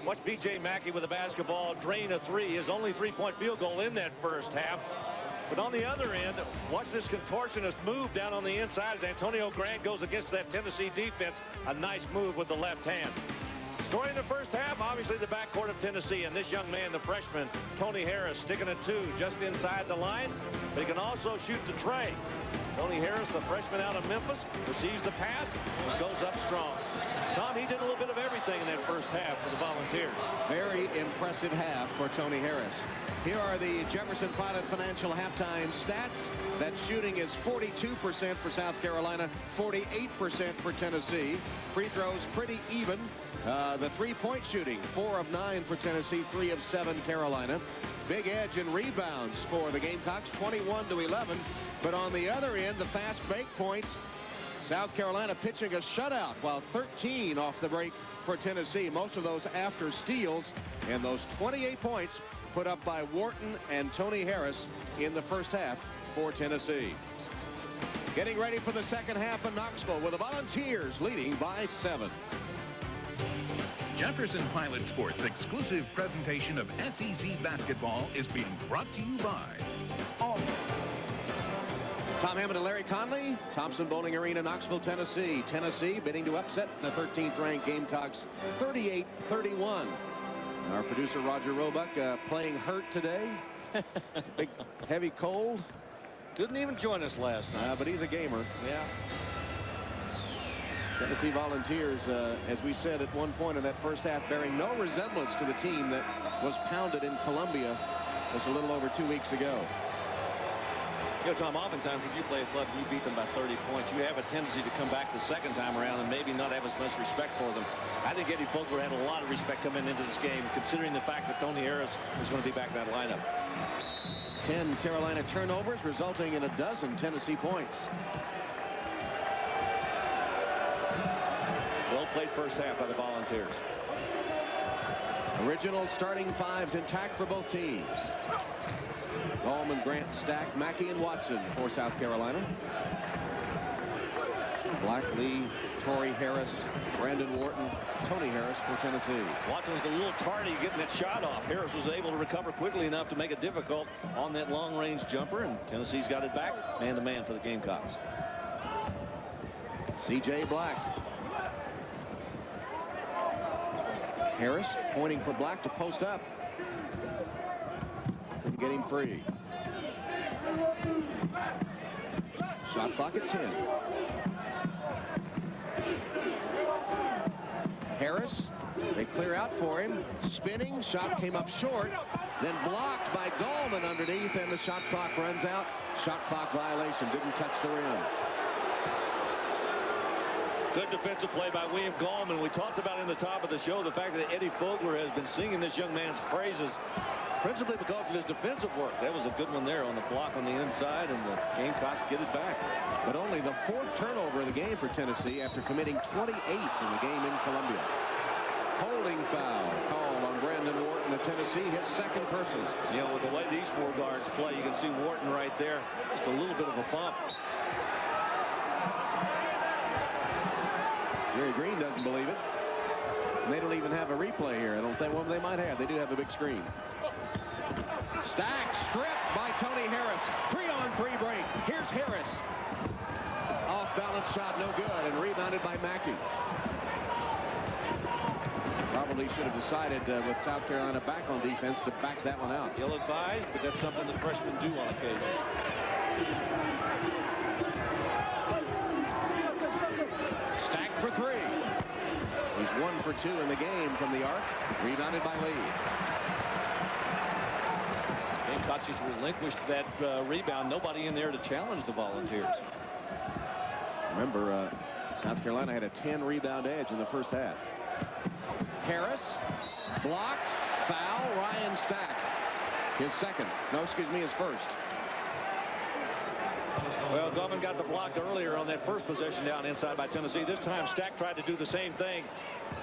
Watch B.J. Mackey with the basketball drain a three, his only three-point field goal in that first half. But on the other end, watch this contortionist move down on the inside as Antonio Grant goes against that Tennessee defense. A nice move with the left hand. Story in the first half, obviously the backcourt of Tennessee, and this young man, the freshman, Tony Harris, sticking a 2 just inside the line, but he can also shoot the tray. Tony Harris, the freshman out of Memphis, receives the pass and goes up strong. Tom, he did a little bit of everything in that first half for the Volunteers. Very impressive half for Tony Harris. Here are the Jefferson Pilot Financial halftime stats. That shooting is 42% for South Carolina, 48% for Tennessee. Free throws pretty even. The three-point shooting, 4 of 9 for Tennessee, 3 of 7 Carolina. Big edge in rebounds for the Gamecocks, 21-11. But on the other end, the fast break points, South Carolina pitching a shutout, while 13 off the break for Tennessee. Most of those after steals, and those 28 points put up by Wharton and Tony Harris in the first half for Tennessee. Getting ready for the second half in Knoxville with the Volunteers leading by 7. Jefferson Pilot Sports' exclusive presentation of SEC basketball is being brought to you by Auburn. Tom Hammond and Larry Conley, Thompson Bowling Arena, Knoxville, Tennessee. Tennessee bidding to upset the 13th ranked Gamecocks 38-31. Our producer Roger Roebuck playing hurt today. Big heavy cold. Didn't even join us last night. But he's a gamer. Yeah. Tennessee Volunteers, as we said at one point in that first half, bearing no resemblance to the team that was pounded in Columbia just a little over 2 weeks ago. You know, Tom, oftentimes if you play a club and you beat them by 30 points, you have a tendency to come back the second time around and maybe not have as much respect for them. I think Eddie Fogler had a lot of respect coming into this game, considering the fact that Tony Harris is going to be back in that lineup. 10 Carolina turnovers, resulting in a dozen Tennessee points. Well played first half by the Volunteers. Original starting fives intact for both teams. Gallman, Grant, Stack, Mackey, and Watson for South Carolina. Black, Lee, Torrey Harris, Brandon Wharton, Tony Harris for Tennessee. Watson was a little tardy getting that shot off. Harris was able to recover quickly enough to make it difficult on that long-range jumper, and Tennessee's got it back man-to-man for the Gamecocks. C.J. Black. Harris pointing for Black to post up. Couldn't get him free. Shot clock at 10. Harris, they clear out for him. Spinning, shot came up short. Then blocked by Gallman underneath, and the shot clock runs out. Shot clock violation, didn't touch the rim. Good defensive play by William Gallman. We talked about in the top of the show the fact that Eddie Fogler has been singing this young man's praises, principally because of his defensive work. That was a good one there on the block on the inside, and the Gamecocks get it back. But only the 4th turnover of the game for Tennessee after committing 28 in the game in Columbia. Holding foul called on Brandon Wharton. The Tennessee hits second personal. You know, with the way these 4 guards play, you can see Wharton right there. Just a little bit of a bump. Jerry Green doesn't believe it. And they don't even have a replay here. I don't think one they might have. They do have a big screen. Stack stripped by Tony Harris. 3-on-3 break. Here's Harris. Off balance shot, no good, and rebounded by Mackey. Probably should have decided with South Carolina back on defense to back that one out. Ill-advised, but that's something the freshmen do on occasion. Stack for 3. He's 1 for 2 in the game from the arc. Rebounded by Lee. Gamecocks just relinquished that rebound. Nobody in there to challenge the Volunteers. Remember, South Carolina had a 10 rebound edge in the first half. Harris blocked, foul, Ryan Stack. His second. No, excuse me, his first. Well, Gallman got the block earlier on that first possession down inside by Tennessee. This time Stack tried to do the same thing.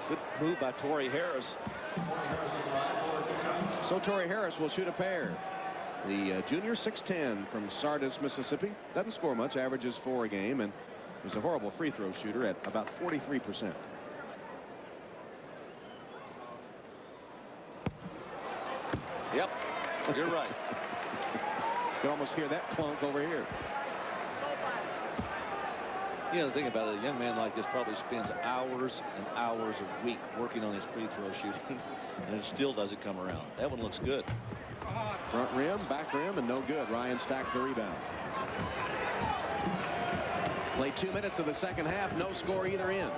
Good move by Torrey Harris. So Torrey Harris will shoot a pair. The junior 6'10" from Sardis, Mississippi. Doesn't score much, averages 4 a game, and is a horrible free throw shooter at about 43%. Yep, you're right. You can almost hear that clunk over here. You know, the thing about it, a young man like this probably spends hours and hours a week working on his free throw shooting, and it still doesn't come around. That one looks good. Front rim, back rim, and no good. Ryan Stack the rebound. Played 2 minutes of the second half, no score either end.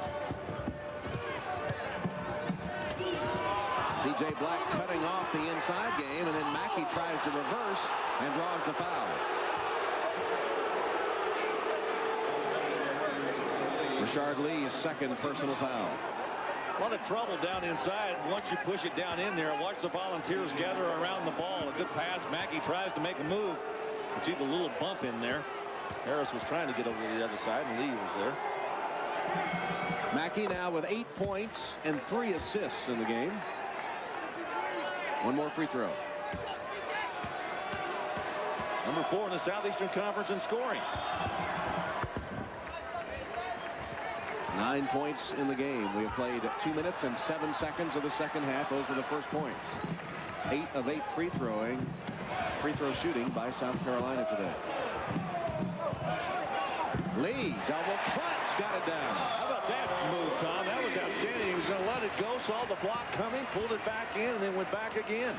C.J. Black cutting off the inside game, and then Mackey tries to reverse and draws the foul. Rashard Lee's second personal foul. A lot of trouble down inside. Once you push it down in there, watch the Volunteers gather around the ball. A good pass. Mackey tries to make a move. You can see the little bump in there. Harris was trying to get over to the other side, and Lee was there. Mackey now with 8 points and 3 assists in the game. One more free throw. Number 4 in the Southeastern Conference in scoring. 9 points in the game. We have played 2 minutes and 7 seconds of the second half. Those were the first points. 8 of 8 free throw shooting by South Carolina today. Lee, double clutch, got it down. How about that move, Tom? That was outstanding. He was going to let it go, saw the block coming, pulled it back in, and then went back again.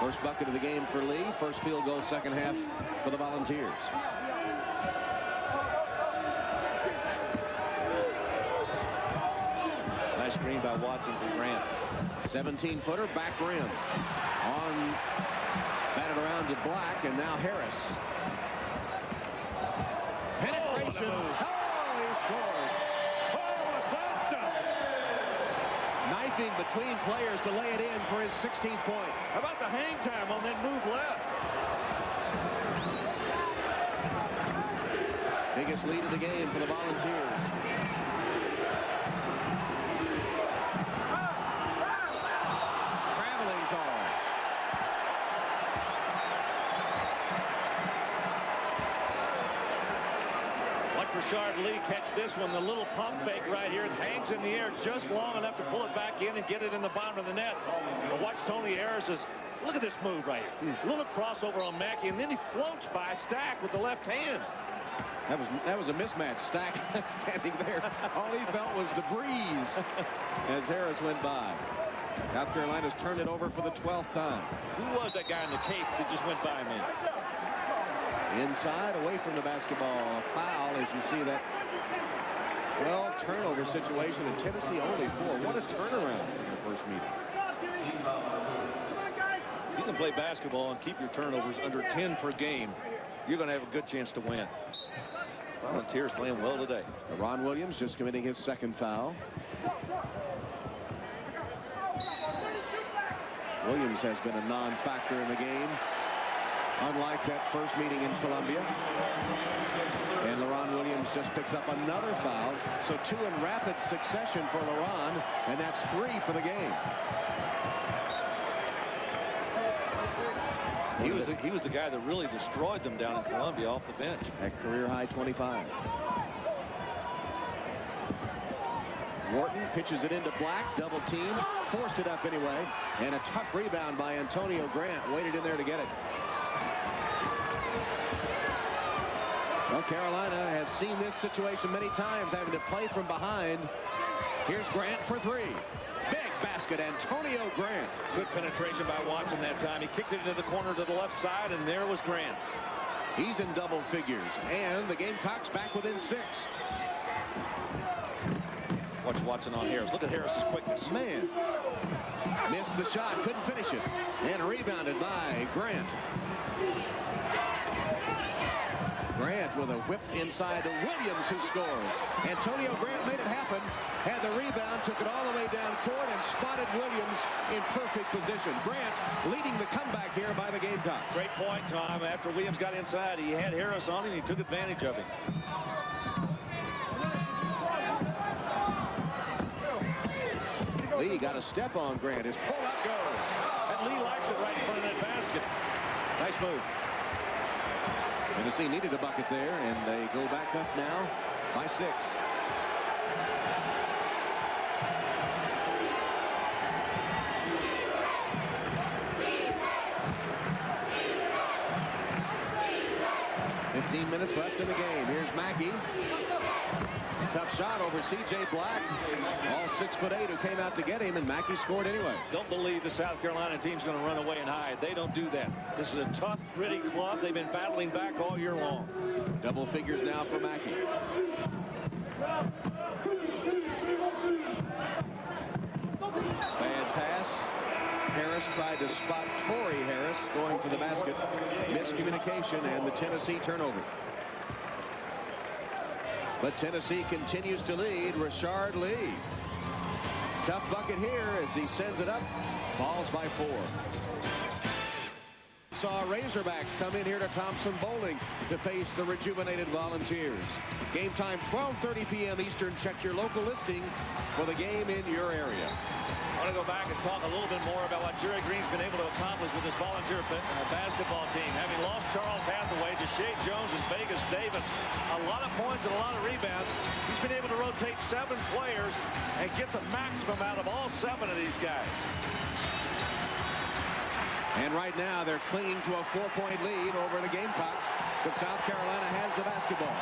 First bucket of the game for Lee. First field goal second half for the Volunteers. Nice screen by Watson for Grant. 17-footer, back rim. On, batted around to Black, and now Harris. Penetration. Oh, he scored. Oh, Afonso. Knifing between players to lay it in for his 16th point. How about the hang time on that move left? Biggest lead of the game for the Volunteers. Traveling call. Watch Rashard Lee catch this one. The little pump fake right here. It hangs in the air just long enough to pull it back in and get it in the bottom of the net. But watch Tony Harris's. Look at this move right here. A little crossover on Mackey, and then he floats by Stack with the left hand. That was a mismatch. Stack standing there. All he felt was the breeze as Harris went by. South Carolina's turned it over for the 12th time. Who was that guy in the cape that just went by me? Inside, away from the basketball. A foul as you see that 12 turnover situation, and Tennessee only 4. What a turnaround in the first meeting. You can play basketball and keep your turnovers under 10 per game. You're going to have a good chance to win. Volunteers playing well today. Ron Williams just committing his second foul. Williams has been a non-factor in the game, unlike that first meeting in Columbia. And LaRon Williams just picks up another foul. So 2 in rapid succession for LaRon, and that's 3 for the game. He was the guy that really destroyed them down in Columbia off the bench. At career high 25. Wharton pitches it into Black, double team, forced it up anyway, and a tough rebound by Antonio Grant, waited in there to get it. Well, Carolina has seen this situation many times, having to play from behind. Here's Grant for 3. Big basket, Antonio Grant. Good penetration by Watson that time. He kicked it into the corner to the left side, and there was Grant. He's in double figures, and the Gamecocks back within 6. Watch Watson on Harris. Look at Harris's quickness. Man, missed the shot, couldn't finish it, and rebounded by Grant. Grant with a whip inside to Williams, who scores. Antonio Grant made it happen, had the rebound, took it all the way down court, and spotted Williams in perfect position. Grant leading the comeback here by the Gamecocks. Great point, Tom. After Williams got inside, he had Harris on him, he took advantage of him. Lee got a step on Grant. His pull-up goes. And Lee likes it right in front of that basket. Nice move. Tennessee needed a bucket there, and they go back up now by 6. $15 minutes left in the game. Here's Mackey. Tough shot over C.J. Black. All 6'8" who came out to get him, and Mackey scored anyway. Don't believe the South Carolina team's going to run away and hide. They don't do that. This is a tough, gritty club. They've been battling back all year long. Double figures now for Mackey. Bad pass. Harris tried to spot Torrey Harris going for the basket. Miscommunication and the Tennessee turnover. But Tennessee continues to lead. Rashard Lee. Tough bucket here as he sends it up. Falls by 4. Saw Razorbacks come in here to Thompson Bowling to face the rejuvenated Volunteers. Game time 12:30 p.m. Eastern. Check your local listing for the game in your area. I want to go back and talk a little bit more about what Jerry Green's been able to accomplish with this Volunteer basketball team. Having lost Charles Hathaway, Deshae Jones, and Vegas Davis, a lot of points and a lot of rebounds. He's been able to rotate 7 players and get the maximum out of all 7 of these guys. And right now they're clinging to a 4-point lead over the Gamecocks, but South Carolina has the basketball.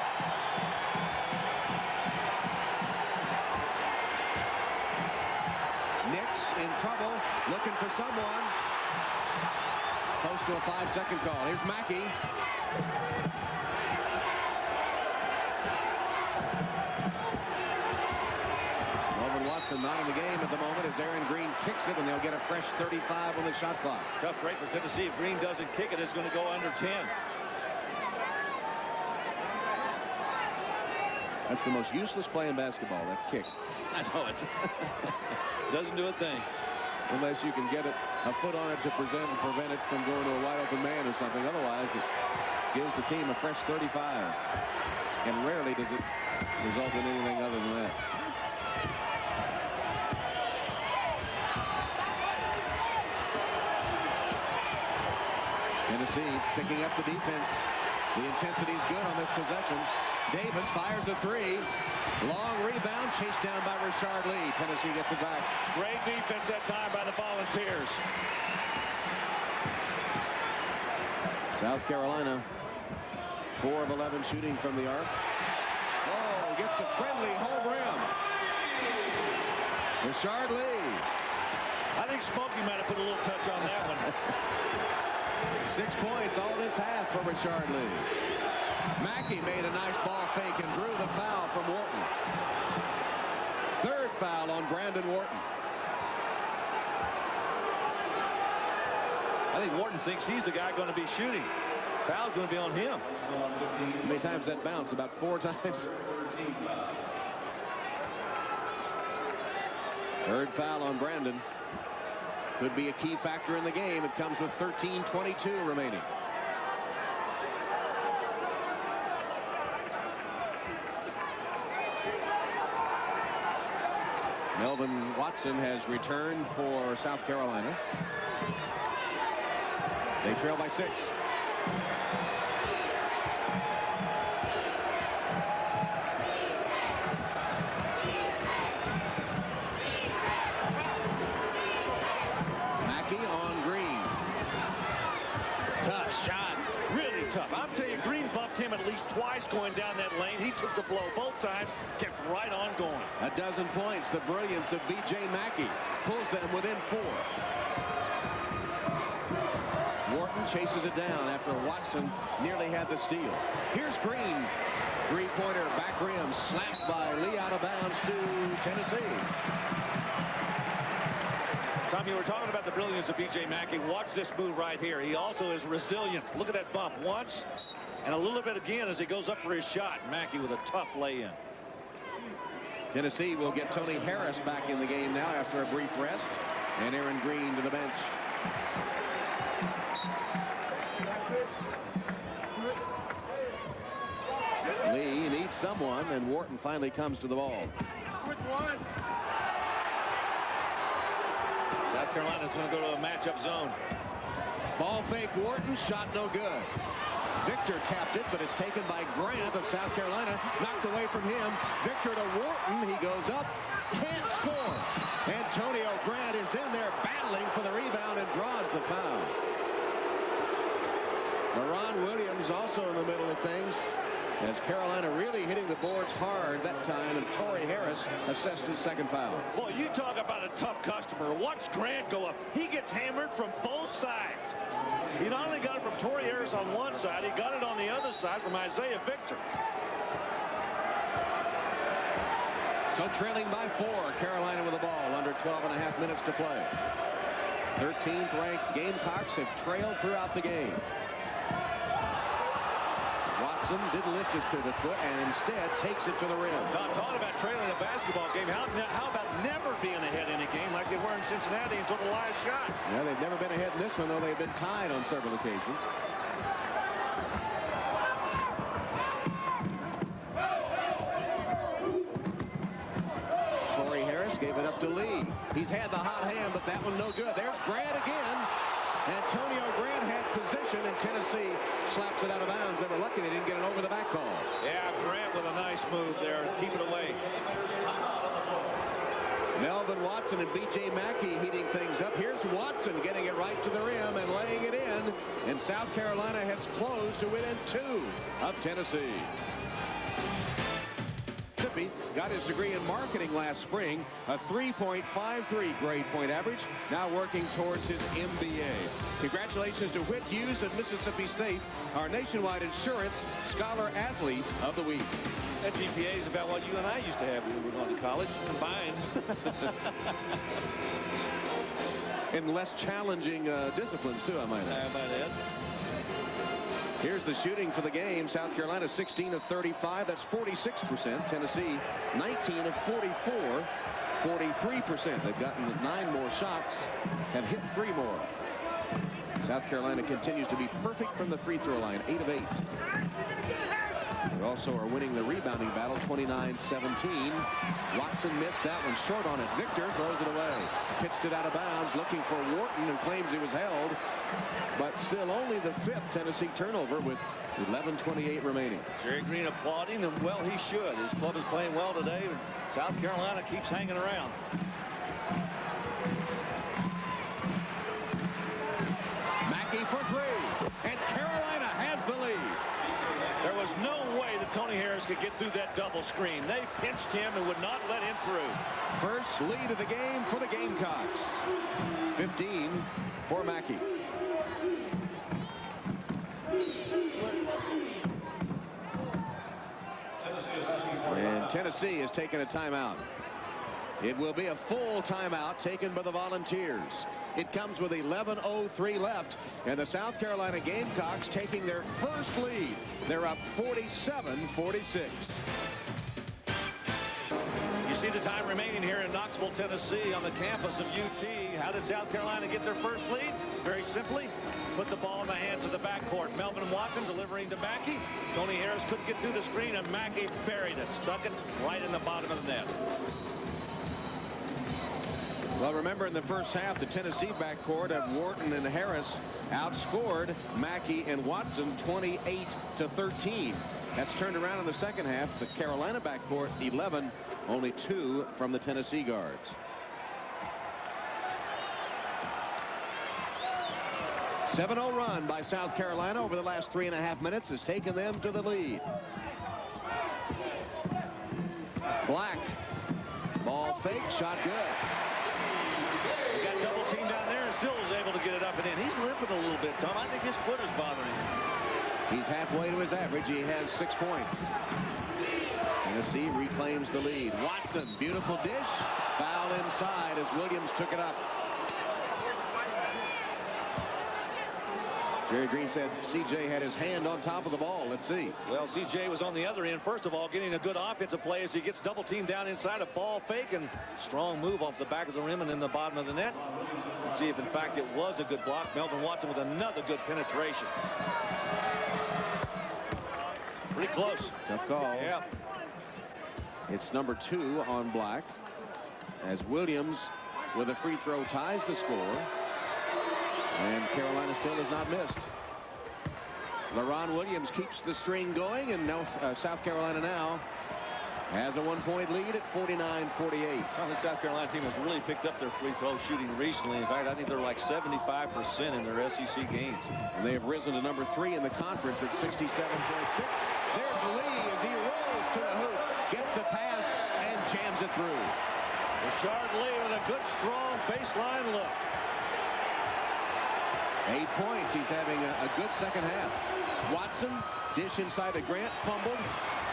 Nix in trouble, looking for someone. Close to a 5-second call. Here's Mackey. Watson not in the game at the moment as Aaron Green kicks it, and they'll get a fresh 35 on the shot clock. Tough break for Tennessee. If Green doesn't kick it, it's going to go under 10. That's the most useless play in basketball, that kick. I know it doesn't do a thing. Unless you can get it a foot on it to prevent it from going to a wide open man or something. Otherwise, it gives the team a fresh 35. And rarely does it result in anything other than that. Tennessee picking up the defense. The intensity is good on this possession. Davis fires a 3. Long rebound, chased down by Rashard Lee. Tennessee gets it back. Great defense that time by the Volunteers. South Carolina 4 of 11 shooting from the arc. Oh, gets the friendly home rim. Rashard Lee. I think Smokey might have put a little touch on that one. 6 points all this half for Rashard Lee. Mackey made a nice ball fake and drew the foul from Wharton. 3rd foul on Brandon Wharton. I think Wharton thinks he's the guy going to be shooting. Foul's going to be on him. How many times that bounced? About 4 times. 3rd foul on Brandon. Could be a key factor in the game. It comes with 13:22 remaining. Melvin Watson has returned for South Carolina. They trail by 6. Mackey on Green. Tough shot. Really tough. I'm telling you, Green bumped him at least twice going down that lane. He took the blow both times, kept right on going. 12 points. The brilliance of B.J. Mackey pulls them within 4. Wharton chases it down after Watson nearly had the steal. Here's Green. 3-pointer back rim slapped by Lee out of bounds to Tennessee. Tom, you were talking about the brilliance of B.J. Mackey. Watch this move right here. He also is resilient. Look at that bump once and a little bit again as he goes up for his shot. Mackey with a tough lay-in. Tennessee will get Tony Harris back in the game now after a brief rest, and Aaron Green to the bench. Lee needs someone, and Wharton finally comes to the ball. South Carolina's going to go to a matchup zone. Ball fake Wharton, shot no good. Victor tapped it, but it's taken by Grant of South Carolina. Knocked away from him. Victor to Wharton. He goes up. Can't score. Antonio Grant is in there battling for the rebound and draws the foul. LaRon Williams also in the middle of things, as Carolina really hitting the boards hard that time, and Torrey Harris assessed his 2nd foul. Boy, you talk about a tough customer. Watch Grant go up. He gets hammered from both sides. He not only got it from Torrey Harris on one side, he got it on the other side from Isaiah Victor. So trailing by 4, Carolina with the ball, under 12.5 minutes to play. 13th ranked Gamecocks have trailed throughout the game. Watson didn't lift his pivot foot and instead takes it to the rim. Now, talking about trailing a basketball game, how about never being ahead in a game like they were in Cincinnati until the last shot? Yeah, they've never been ahead in this one, though they've been tied on several occasions. Torrey Harris gave it up to Lee. He's had the hot hand, but that one no good. There's Grant again. Antonio Grant had position, and Tennessee slaps it out of bounds. They were lucky they didn't get it over the back call. Yeah, Grant with a nice move there. Keep it away. Melvin Watson and B.J. Mackey heating things up. Here's Watson getting it right to the rim and laying it in. And South Carolina has closed to within 2 of Tennessee. Mississippi, got his degree in marketing last spring, a 3.53 grade point average, now working towards his MBA. Congratulations to Whit Hughes at Mississippi State, our nationwide insurance scholar athlete of the week. That GPA is about what you and I used to have when we were going to college, combined. In less challenging disciplines, too, I might add. Here's the shooting for the game. South Carolina 16 of 35. That's 46%. Tennessee 19 of 44. 43%. They've gotten 9 more shots, have hit 3 more. South Carolina continues to be perfect from the free throw line, 8 of 8. They also are winning the rebounding battle, 29-17. Watson missed that one short on it. Victor throws it away. Pitched it out of bounds, looking for Wharton, who claims he was held. But still only the 5th Tennessee turnover with 11:28 remaining. Jerry Green applauding him. Well, he should. His club is playing well today. South Carolina keeps hanging around. Mackey for 3. And Carolina has the lead. There Hughes could get through that double screen. They pinched him and would not let him through. First lead of the game for the Gamecocks. 15 for Mackey. And Tennessee has taken a timeout. It will be a full timeout taken by the Volunteers. It comes with 11:03 left, and the South Carolina Gamecocks taking their first lead. They're up 47-46. You see the time remaining here in Knoxville, Tennessee, on the campus of UT. How did South Carolina get their first lead? Very simply, put the ball in the hands of the backcourt. Melvin Watson delivering to Mackey. Tony Harris couldn't get through the screen, and Mackey buried it, stuck it right in the bottom of the net. Well, remember in the first half, the Tennessee backcourt of Wharton and Harris outscored Mackey and Watson 28-13. That's turned around in the second half. The Carolina backcourt 11, only 2 from the Tennessee guards. A 7-0 run by South Carolina over the last 3.5 minutes has taken them to the lead. Black, ball fake, shot good. He got double teamed down there and still was able to get it up and in. He's limping a little bit, Tom. I think his foot is bothering him. He's halfway to his average. He has 6 points. Tennessee reclaims the lead. Watson, beautiful dish. Foul inside as Williams took it up. Jerry Green said C.J. had his hand on top of the ball. Let's see. Well, C.J. was on the other end, first of all, getting a good offensive play as he gets double teamed down inside, a ball fake, and strong move off the back of the rim and in the bottom of the net. Let's see if, in fact, it was a good block. Melvin Watson with another good penetration. Pretty close. Tough call. Yeah. It's number 2 on Black, as Williams with a free throw ties the score. And Carolina still has not missed. LaRon Williams keeps the string going, and now South Carolina now has a 1-point lead at 49-48. Well, the South Carolina team has really picked up their free throw shooting recently. In fact, I think they're like 75% in their SEC games. And they have risen to number 3 in the conference at 67.6. There's Lee as he rolls to the hoop, gets the pass, and jams it through. Rashard Lee with a good, strong baseline look. 8 points. He's having a good second half. Watson, dish inside to Grant, fumbled,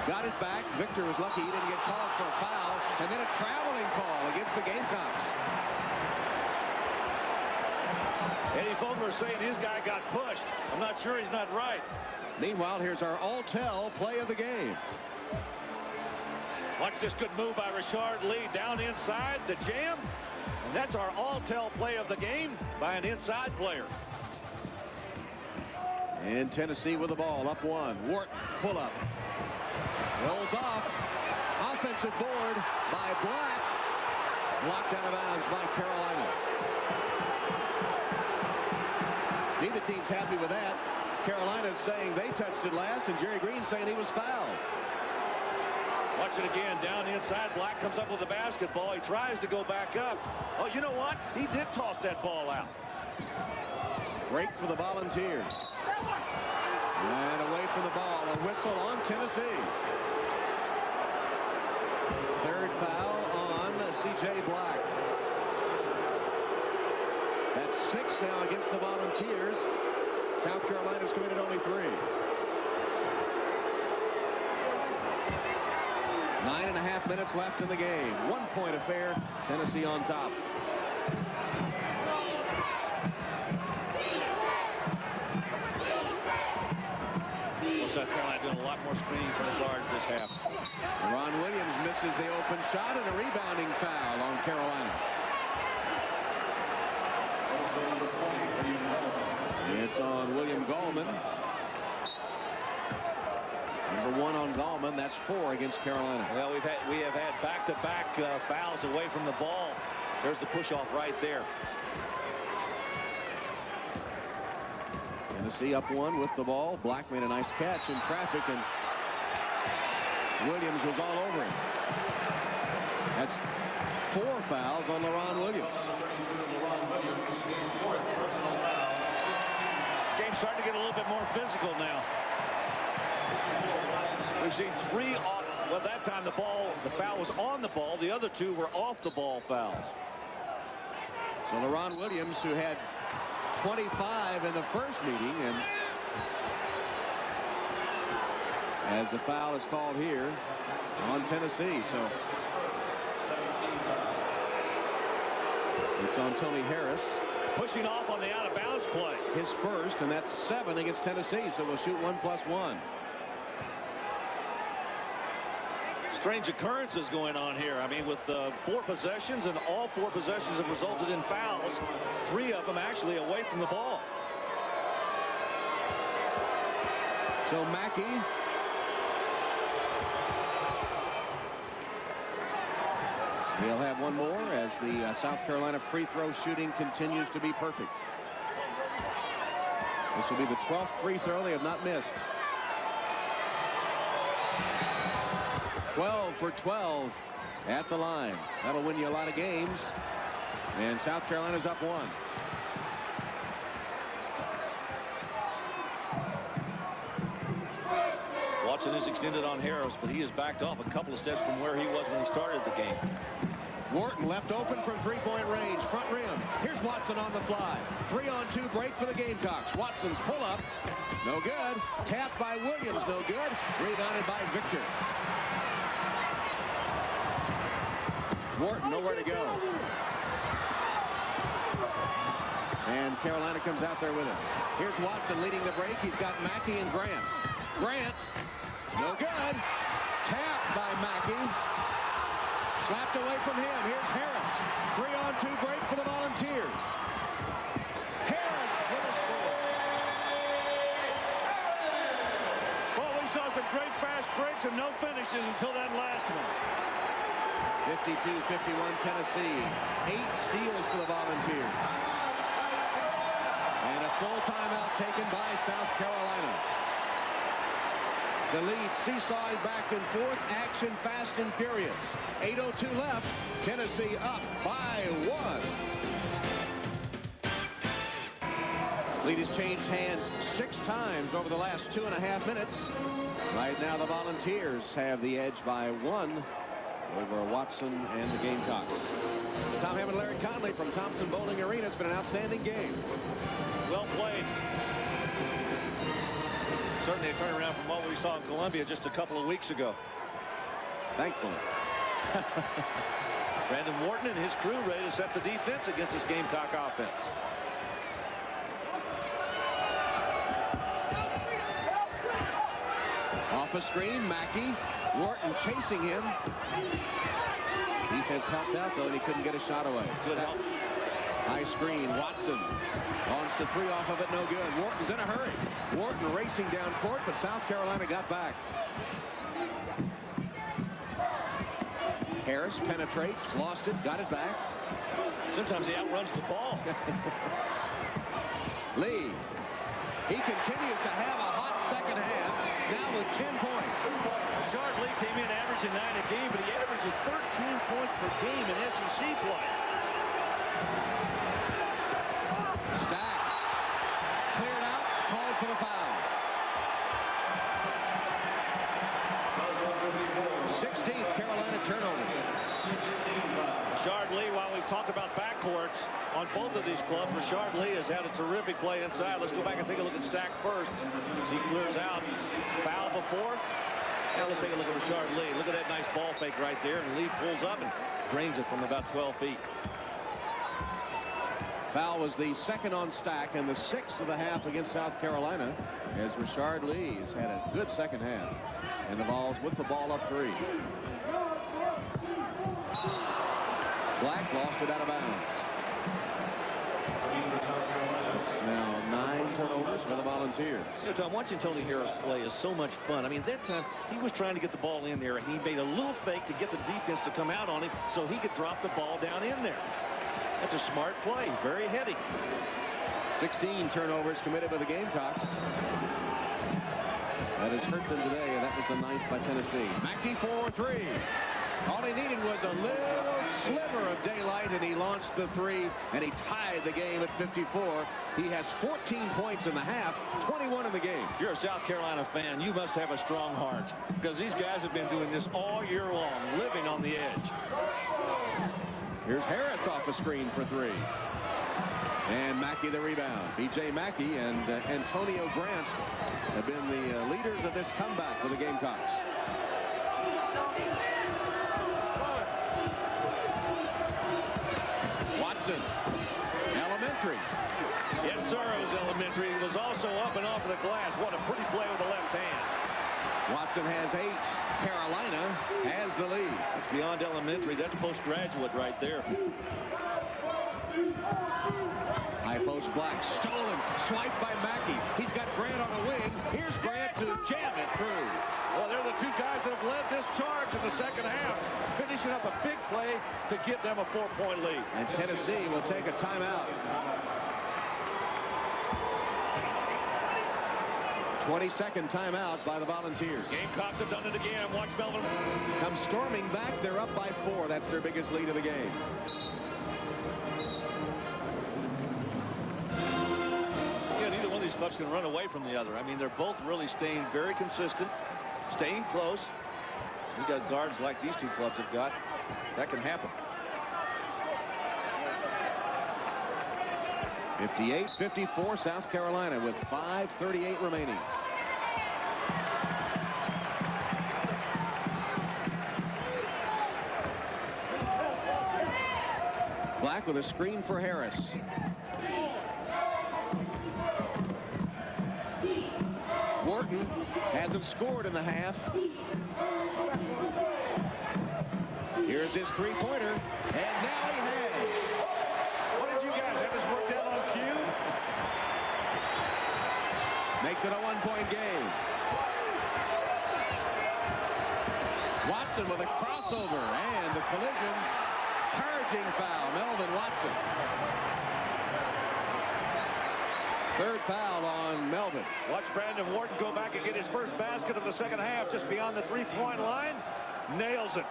got it back. Victor was lucky he didn't get called for a foul, and then a traveling call against the Gamecocks. Eddie Fogler saying his guy got pushed. I'm not sure he's not right. Meanwhile, here's our all-tell play of the game. Watch this good move by Rashard Lee down inside the jam. And that's our all-tell play of the game by an inside player. And Tennessee with the ball, up 1. Wharton, pull up. Rolls off. Offensive board by Black. Blocked out of bounds by Carolina. Neither team's happy with that. Carolina's saying they touched it last, and Jerry Green saying he was fouled. Watch it again, down inside. Black comes up with the basketball. He tries to go back up. Oh, you know what? He did toss that ball out. Break for the Volunteers. And away from the ball, a whistle on Tennessee. Third foul on C.J. Black. That's 6 now against the Volunteers. South Carolina's committed only 3. 9.5 minutes left in the game. 1-point affair. Tennessee on top. South Carolina doing a lot more screening for the guards this half. Ron Williams misses the open shot, and a rebounding foul on Carolina. It's on William Gallman. Number 1 on Gallman. That's 4 against Carolina. Well, we have had back-to-back fouls away from the ball. There's the push-off right there. Tennessee up 1 with the ball. Black made a nice catch in traffic, and Williams was all over him. That's 4 fouls on LaRon Williams. This game's starting to get a little bit more physical now. We We've seen 3 off. Well, that time the foul was on the ball. The other 2 were off the ball fouls. So LaRon Williams, who had 25 in the first meeting, and as the foul is called here on Tennessee. So it's on Tony Harris. Pushing off on the out-of-bounds play. His first, and that's 7 against Tennessee, so we'll shoot 1+1. Strange occurrences going on here. I mean, with 4 possessions, and all 4 possessions have resulted in fouls. 3 of them actually away from the ball. So Mackey. He'll have one more as the South Carolina free throw shooting continues to be perfect. This will be the 12th free throw they have not missed. 12 for 12 at the line. That'll win you a lot of games. And South Carolina's up 1. Watson is extended on Harris, but he has backed off a couple of steps from where he was when he started the game. Wharton left open from three-point range. Front rim. Here's Watson on the fly. 3-on-2 break for the Gamecocks. Watson's pull-up. No good. Tapped by Williams. No good. Rebounded by Victor. Wharton nowhere to go. And Carolina comes out there with him. Here's Watson leading the break. He's got Mackey and Grant. Grant. No good. Tapped by Mackey. Slapped away from him. Here's Harris. 3-on-2 break for the Volunteers. Harris with a score. Well, we saw some great fast breaks and no finishes until that last one. 52-51 Tennessee. 8 steals for the Volunteers. And a full timeout taken by South Carolina. The lead seesawing back and forth. Action fast and furious. 8:02 left. Tennessee up by 1. Lead has changed hands 6 times over the last 2.5 minutes. Right now the Volunteers have the edge by 1 over Watson and the Gamecocks. Tom Hammond, Larry Conley from Thompson Bowling Arena. It's been an outstanding game. Well played. Certainly a turnaround from what we saw in Columbia just a couple of weeks ago. Thankfully. Brandon Wharton and his crew ready to set the defense against this Gamecock offense. Off a screen, Mackey. Wharton chasing him. Defense helped out, though, and he couldn't get a shot away. Good help. High screen, Watson launched a 3 off of it, no good. Wharton's in a hurry. Wharton racing down court, but South Carolina got back. Harris penetrates, lost it, got it back. Sometimes he outruns the ball. Lee. He continues to have a hot second half, now with 10 points. Rashard Lee came in averaging 9 a game, but he averages 13 points per game in SEC play. Stack. Cleared out, called for the foul. 16th Carolina turnover. Rashard Lee, while we've talked about backcourts on both of these clubs, Rashard Lee has had a terrific play inside. Let's go back and take a look at Stack first as he clears out. Foul before. Now let's take a look at Rashard Lee. Look at that nice ball fake right there. And Lee pulls up and drains it from about 12 feet. Foul was the second on Stack and the 6th of the half against South Carolina, as Rashard Lee has had a good second half. And the Vols with the ball up 3. Black lost it out of bounds. It's now 9 turnovers for the Volunteers. You know, Tom, watching Tony Harris play is so much fun. I mean, that time he was trying to get the ball in there, and he made a little fake to get the defense to come out on him so he could drop the ball down in there. That's a smart play, very heady. 16 turnovers committed by the Gamecocks. That has hurt them today, and that was the 9th by Tennessee. Mackey for 3. All he needed was a little sliver of daylight, and he launched the three, and he tied the game at 54. He has 14 points in the half, 21 in the game. If you're a South Carolina fan, you must have a strong heart, because these guys have been doing this all year long, living on the edge. Here's Harris off a screen for three. And Mackey the rebound. B.J. Mackey and Antonio Grant have been the leaders of this comeback for the Gamecocks. Watson, elementary. Yes, sir, it was elementary. It was also up and off of the glass. What a pretty play with the left hand. Watson has 8. Carolina has the lead. It's beyond elementary. That's postgraduate right there. High post Black, stolen, swiped by Mackey. He's got Grant on a wing. Here's Grant to jam it through. Well, they're the two guys that have led this charge in the second half, finishing up a big play to give them a 4-point lead. And Tennessee will take a timeout. 22nd timeout by the Volunteers. Gamecocks have done it again. Watch Melvin. Come storming back. They're up by 4. That's their biggest lead of the game. Yeah, neither one of these clubs can run away from the other. I mean, they're both really staying very consistent, staying close. You got guards like these two clubs have got. That can happen. 58-54 South Carolina with 5:38 remaining. Black with a screen for Harris. Wharton hasn't scored in the half. Here's his three-pointer, and now he has. What did you guys have this worked out on cue? Makes it a one-point game. Watson with a crossover and the collision. Charging foul, Melvin Watson. Third foul on Melvin. Watch Brandon Wharton go back and get his first basket of the second half just beyond the three-point line. Nails it.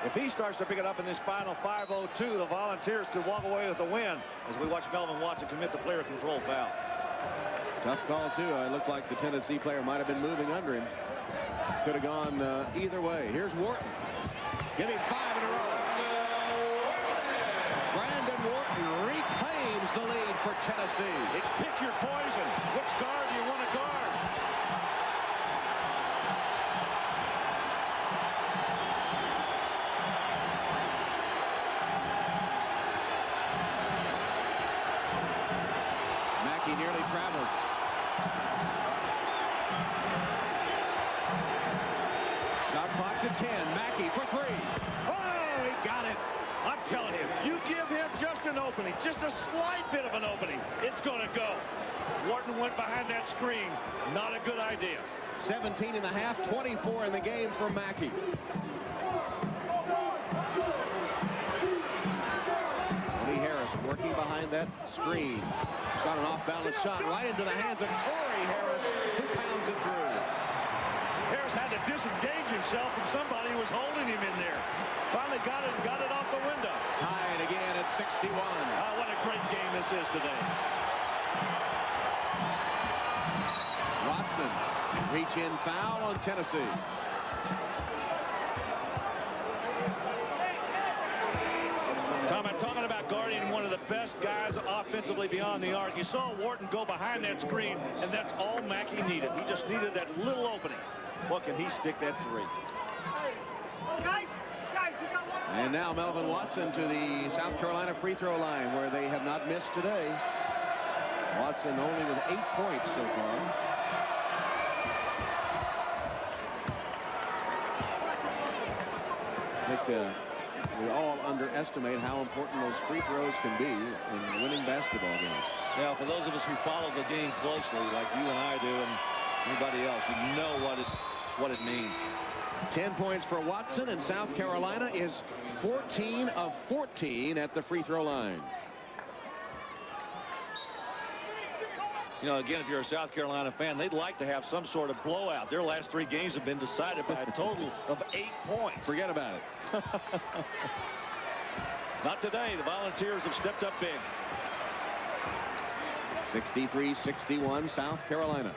If he starts to pick it up in this final 5:02, the Volunteers could walk away with the win as we watch Melvin Watson commit the player control foul. Tough call, too. It looked like the Tennessee player might have been moving under him. Could have gone either way. Here's Wharton. Give him 5 in a row. Brandon Wharton reclaims the lead for Tennessee. It's pick your poison. Which guard do you want to guard? Mackey nearly traveled. Shot clock to 10. Mackey for 3. Oh, he got it. I'm telling you, you give him just an opening, just a slight bit of an opening, it's going to go. Wharton went behind that screen. Not a good idea. 17 in the half, 24 in the game for Mackey. Tony Harris working behind that screen. Shot an off-balance shot right into the hands of Torrey Harris, who pounds it through. Harris had to disengage himself from somebody who was holding him in there. Finally got it and got it off the window. Tied again at 61. Oh, what a great game this is today. Watson, reach-in foul on Tennessee. Tom, I'm talking about guarding one of the best guys offensively beyond the arc. You saw Wharton go behind that screen, and that's all Mackey needed. He just needed that little opening. What can he stick that three? And now Melvin Watson to the South Carolina free throw line, where they have not missed today. Watson only with 8 points so far. I think we all underestimate how important those free throws can be in winning basketball games. Now, for those of us who follow the game closely, like you and I do, and anybody else, you know what it means. 10 points for Watson, and South Carolina is 14 of 14 at the free throw line. You know, again, if you're a South Carolina fan, they'd like to have some sort of blowout. Their last 3 games have been decided by a total of 8 points. Forget about it. Not today. The Volunteers have stepped up big. 63-61 South Carolina.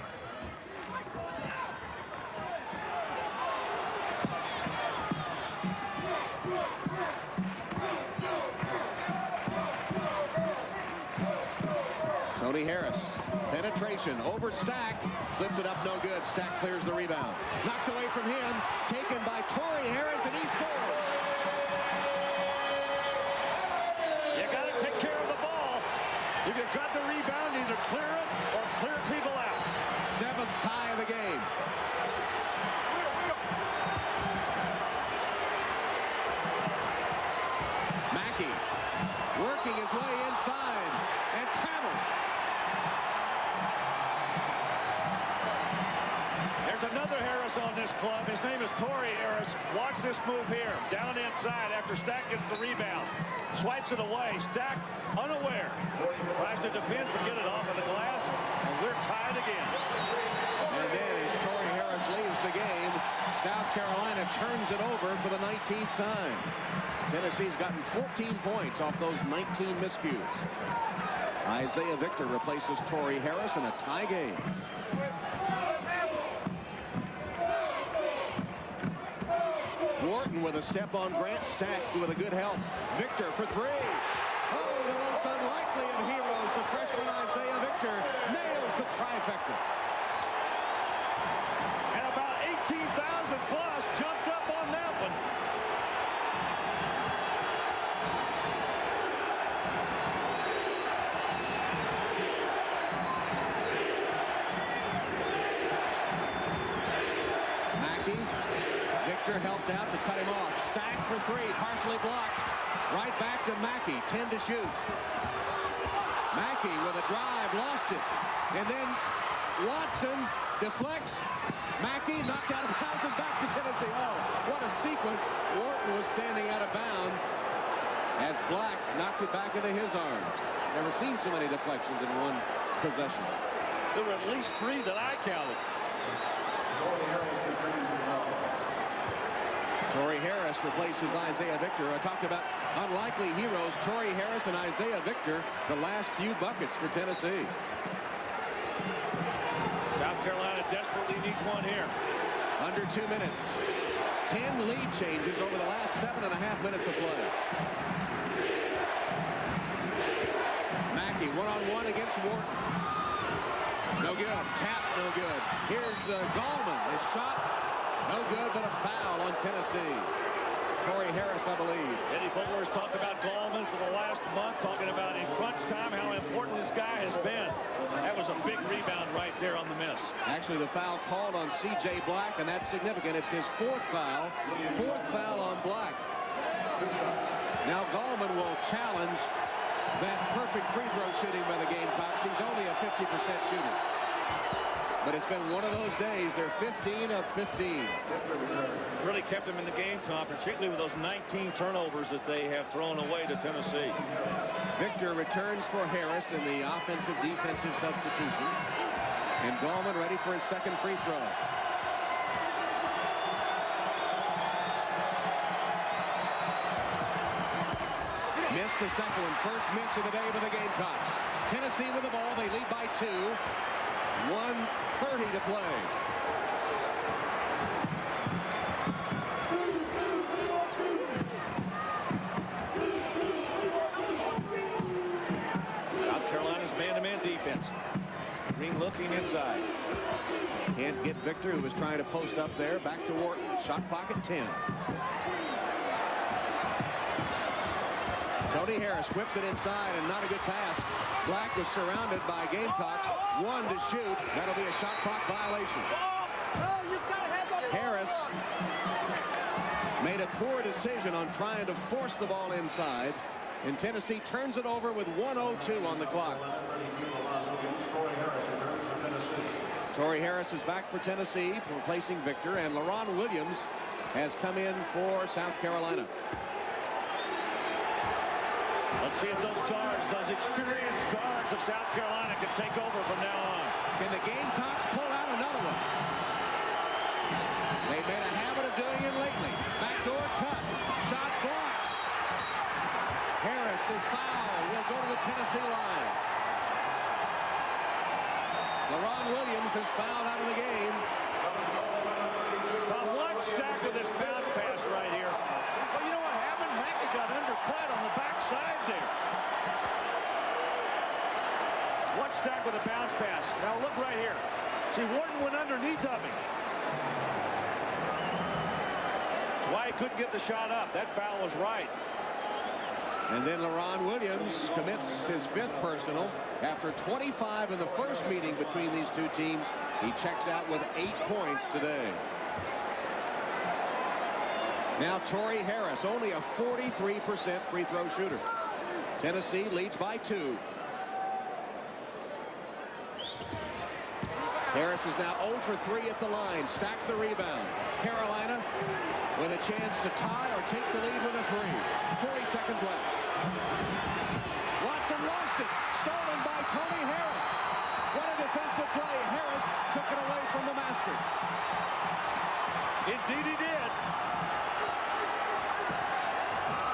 Tony Harris. Penetration over Stack. Lifted up, no good. Stack clears the rebound. Knocked away from him. Taken by Torrey Harris, and he scores. You got to take care of the ball. If you've got the rebound, either clear it or clear people out. 7th tie of the game. Mackey working his way inside and travels. There's another Harris on this club. His name is Torrey Harris. Watch this move here. Down inside after Stack gets the rebound. Swipes it away. Stack unaware. Tries to defend, forget it off of the glass, and we're tied again. And then as Torrey Harris leaves the game, South Carolina turns it over for the 19th time. Tennessee's gotten 14 points off those 19 miscues. Isaiah Victor replaces Torrey Harris in a tie game. Wharton with a step on Grant. Stack with a good help. Victor for 3. Oh, the most unlikely of heroes, the freshman Isaiah Victor nails the trifecta. And about 18,000 plus jumped up on that one. Mackey. Victor helped out to cut him off. Stack for 3, partially blocked. Right back to Mackey, 10 to shoot. Mackey with a drive, lost it. And then Watson deflects. Mackey knocked out of bounds and back to Tennessee. Oh, what a sequence. Wharton was standing out of bounds as Black knocked it back into his arms. Never seen so many deflections in one possession. There were at least 3 that I counted. Torrey Harris replaces Isaiah Victor. I talked about unlikely heroes. Torrey Harris and Isaiah Victor, the last few buckets for Tennessee. South Carolina desperately needs one here. Under 2 minutes. 10 lead changes over the last 7.5 minutes of play. Mackey one-on-one against Wharton. No good. Tap, no good. Here's Gallman. His shot, no good, but a foul on Tennessee. Torrey Harris, I believe. Eddie Fogler has talked about Gallman for the last month, talking about in crunch time how important this guy has been. That was a big rebound right there on the miss. Actually, the foul called on C.J. Black, and that's significant. It's his 4th foul. 4th foul on Black. Now Gallman will challenge that perfect free throw shooting by the Gamecocks. He's only a 50% shooter. But it's been one of those days. They're 15 of 15. It's really kept them in the game, Tom, particularly with those 19 turnovers that they have thrown away to Tennessee. Victor returns for Harris in the offensive-defensive substitution. And Gallman ready for his 2nd free throw. Missed the 2nd one. First miss of the day for the Gamecocks. Tennessee with the ball. They lead by 2. 1:30 to play. South Carolina's man-to-man defense. Green looking inside. Can't get Victor, who was trying to post up there. Back to Wharton. Shot clock at 10. Tony Harris whips it inside, and not a good pass. Black was surrounded by Gamecocks. 1 to shoot. That'll be a shot clock violation. Harris made a poor decision on trying to force the ball inside, and Tennessee turns it over with 1:02 on the clock. Torrey Harris is back for Tennessee, replacing Victor, and LaRon Williams has come in for South Carolina. Let's see if those guards, those experienced guards of South Carolina, can take over from now on. Can the Gamecocks pull out another one? They've made a habit of doing it lately. Backdoor cut. Shot blocked. Harris is fouled. Will go to the Tennessee line. LaRon Williams is fouled out of the game. Now watch Stack with this bounce pass right here. Well, you know what happened? Mackey got undercut on the backside there. Watch Stack with a bounce pass. Now look right here. See, Wharton went underneath of him. That's why he couldn't get the shot up. That foul was right. And then LaRon Williams commits his 5th personal. After 25 in the first meeting between these two teams, he checks out with 8 points today. Now Torrey Harris, only a 43% free throw shooter. Tennessee leads by 2. Harris is now 0 for 3 at the line. Stack the rebound. Carolina with a chance to tie or take the lead with a 3. 40 seconds left. Watson lost it. Stolen by Tony Harris. What a defensive play. Harris took it away from the master. Indeed he did.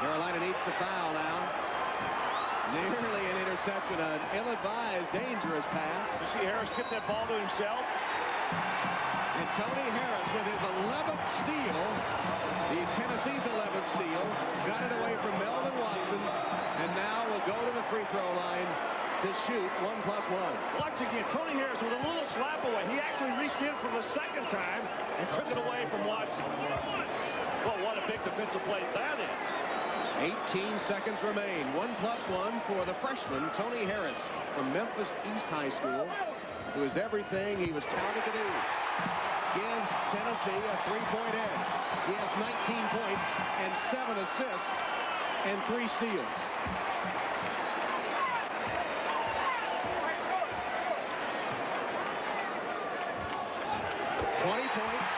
Carolina needs to foul now. Nearly an interception, an ill-advised, dangerous pass. You see Harris tip that ball to himself? And Tony Harris with his 11th steal, the Tennessee's 11th steal, got it away from Melvin Watson, and now will go to the free throw line to shoot 1+1. Watch again, Tony Harris with a little slap away. He actually reached in for the second time and took it away from Watson. Well, what a big defensive play that is. 18 seconds remain. 1+1 for the freshman, Tony Harris, from Memphis East High School, who is everything he was touted to do. Gives Tennessee a 3-point edge. He has 19 points and 7 assists and 3 steals. Points,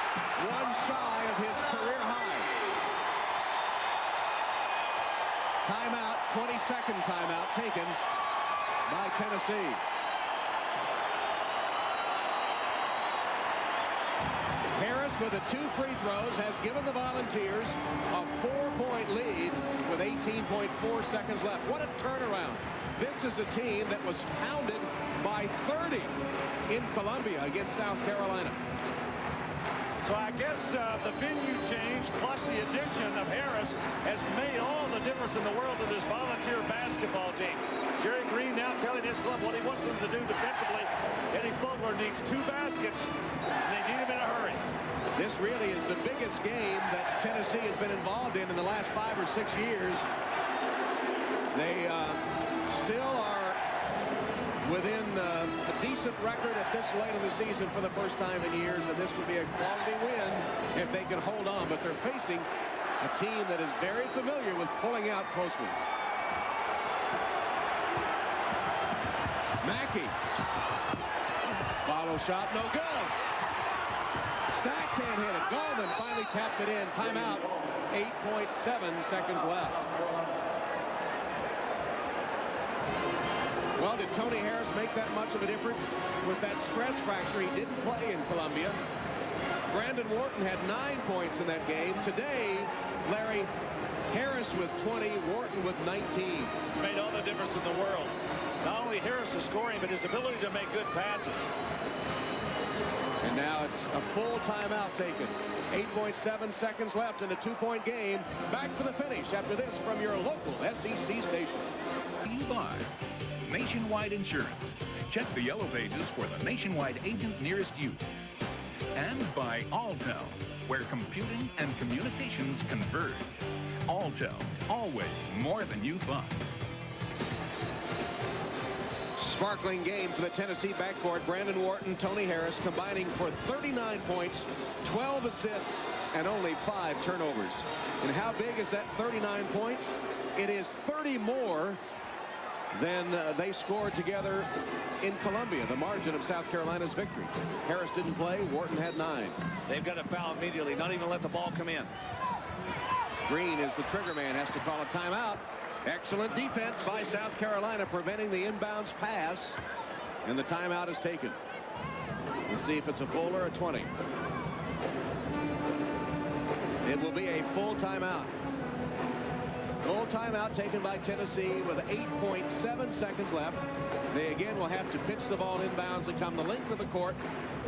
1 shy of his career high. Timeout, 22nd timeout taken by Tennessee. Harris with the 2 free throws has given the Volunteers a 4-point lead with 18.4 seconds left. What a turnaround. This is a team that was pounded by 30 in Columbia against South Carolina. So I guess the venue change plus the addition of Harris has made all the difference in the world to this Volunteer basketball team. Jerry Green now telling his club what he wants them to do defensively. Eddie Fogler needs 2 baskets, and they need him in a hurry. This really is the biggest game that Tennessee has been involved in the last 5 or 6 years. They still are within a decent record at this late in the season for the first time in years, and this would be a quality win if they can hold on. But they're facing a team that is very familiar with pulling out close ones. Mackey. Follow shot, no good. Stack can't hit it. Goldman finally taps it in. Timeout. 8.7 seconds left. Well, did Tony Harris make that much of a difference? With that stress fracture, he didn't play in Columbia. Brandon Wharton had 9 points in that game. Today, Larry, Harris with 20, Wharton with 19. Made all the difference in the world. Not only Harris is scoring, but his ability to make good passes. And now it's a full timeout taken. 8.7 seconds left in a 2-point game. Back for the finish after this from your local SEC station. You buy Nationwide Insurance. Check the yellow pages for the Nationwide agent nearest you. And by Alltel, where computing and communications converge. Alltel, always more than you thought. Sparkling game for the Tennessee backcourt. Brandon Wharton, Tony Harris combining for 39 points, 12 assists, and only 5 turnovers. And how big is that 39 points? It is 30 more than they scored together in Columbia, the margin of South Carolina's victory. Harris didn't play. Wharton had 9. They've got to foul immediately, not even let the ball come in. Green is the trigger man, has to call a timeout. Excellent defense by South Carolina, preventing the inbounds pass, and the timeout is taken. We'll see if it's a full or a 20. It will be a full timeout. Full timeout taken by Tennessee with 8.7 seconds left. They again will have to pitch the ball inbounds and come the length of the court.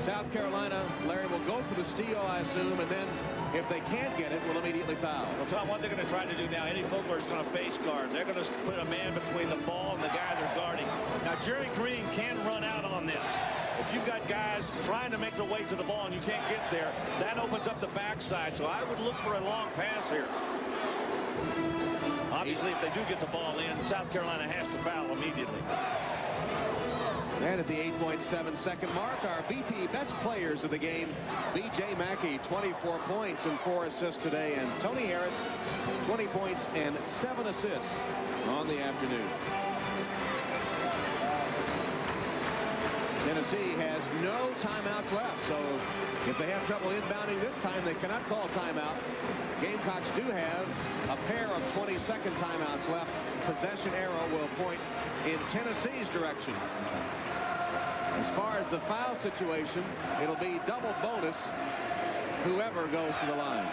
South Carolina, Larry, will go for the steal, I assume, and then if they can't get it, will immediately foul. Well, Tom, what they're going to try to do now, Eddie Vogler is going to face guard. They're going to put a man between the ball and the guy they're guarding. Now, Jerry Green can run out on this. If you've got guys trying to make their way to the ball and you can't get there, that opens up the backside. So I would look for a long pass here. Obviously, if they do get the ball in, South Carolina has to foul immediately. And at the 8.7 second mark, our BP best players of the game, B.J. Mackey, 24 points and 4 assists today, and Tony Harris, 20 points and 7 assists on the afternoon. Tennessee has no timeouts left, so if they have trouble inbounding this time, they cannot call timeout. Gamecocks do have a pair of 20-second timeouts left. Possession arrow will point in Tennessee's direction. As far as the foul situation, it'll be double bonus whoever goes to the line.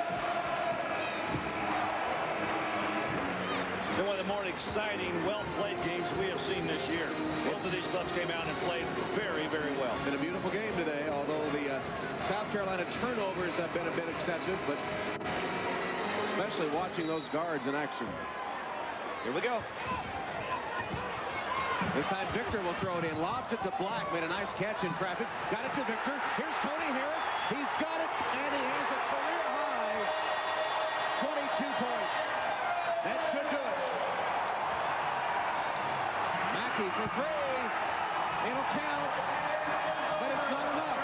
So one of the more exciting, well-played games we have seen this year. Both of these clubs came out and played very, very well. Been a beautiful game today, although the South Carolina turnovers have been a bit excessive, but especially watching those guards in action. Here we go. This time Victor will throw it in. Lobs it to Black. Made a nice catch in traffic. Got it to Victor. Here's Tony Harris. He's got it, and he has a career high 22 points. That should do it. Mackey for 3. It'll count, but it's not enough.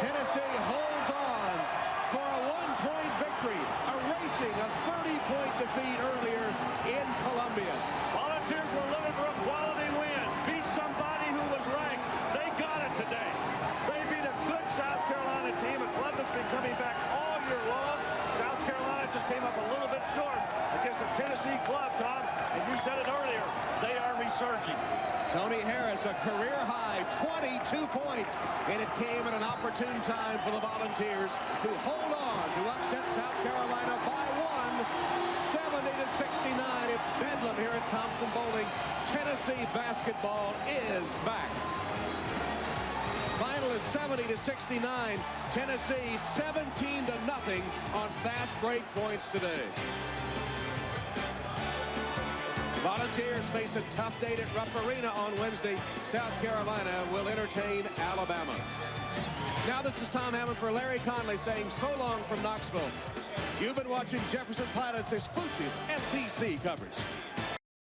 Tennessee holds on for a 1-point victory, erasing a 30-point defeat earlier in Columbia. Volunteers were looking for a quality win. Beat somebody who was ranked. They got it today. They beat a good South Carolina team, a club that's been coming back all year long. South Carolina just came up a little bit short against the Tennessee club, Tom. And you said it earlier, they are resurging. Tony Harris, a career high 22 points, and it came at an opportune time for the Volunteers, who hold on to upset South Carolina by 1, 70-69. It's bedlam here at Thompson Bowling. Tennessee basketball is back. Final is 70-69. Tennessee 17-0 on fast break points today. Volunteers face a tough date at Rupp Arena on Wednesday. South Carolina will entertain Alabama. Now this is Tom Hammond for Larry Conley saying so long from Knoxville. You've been watching Jefferson Pilot's exclusive SEC coverage.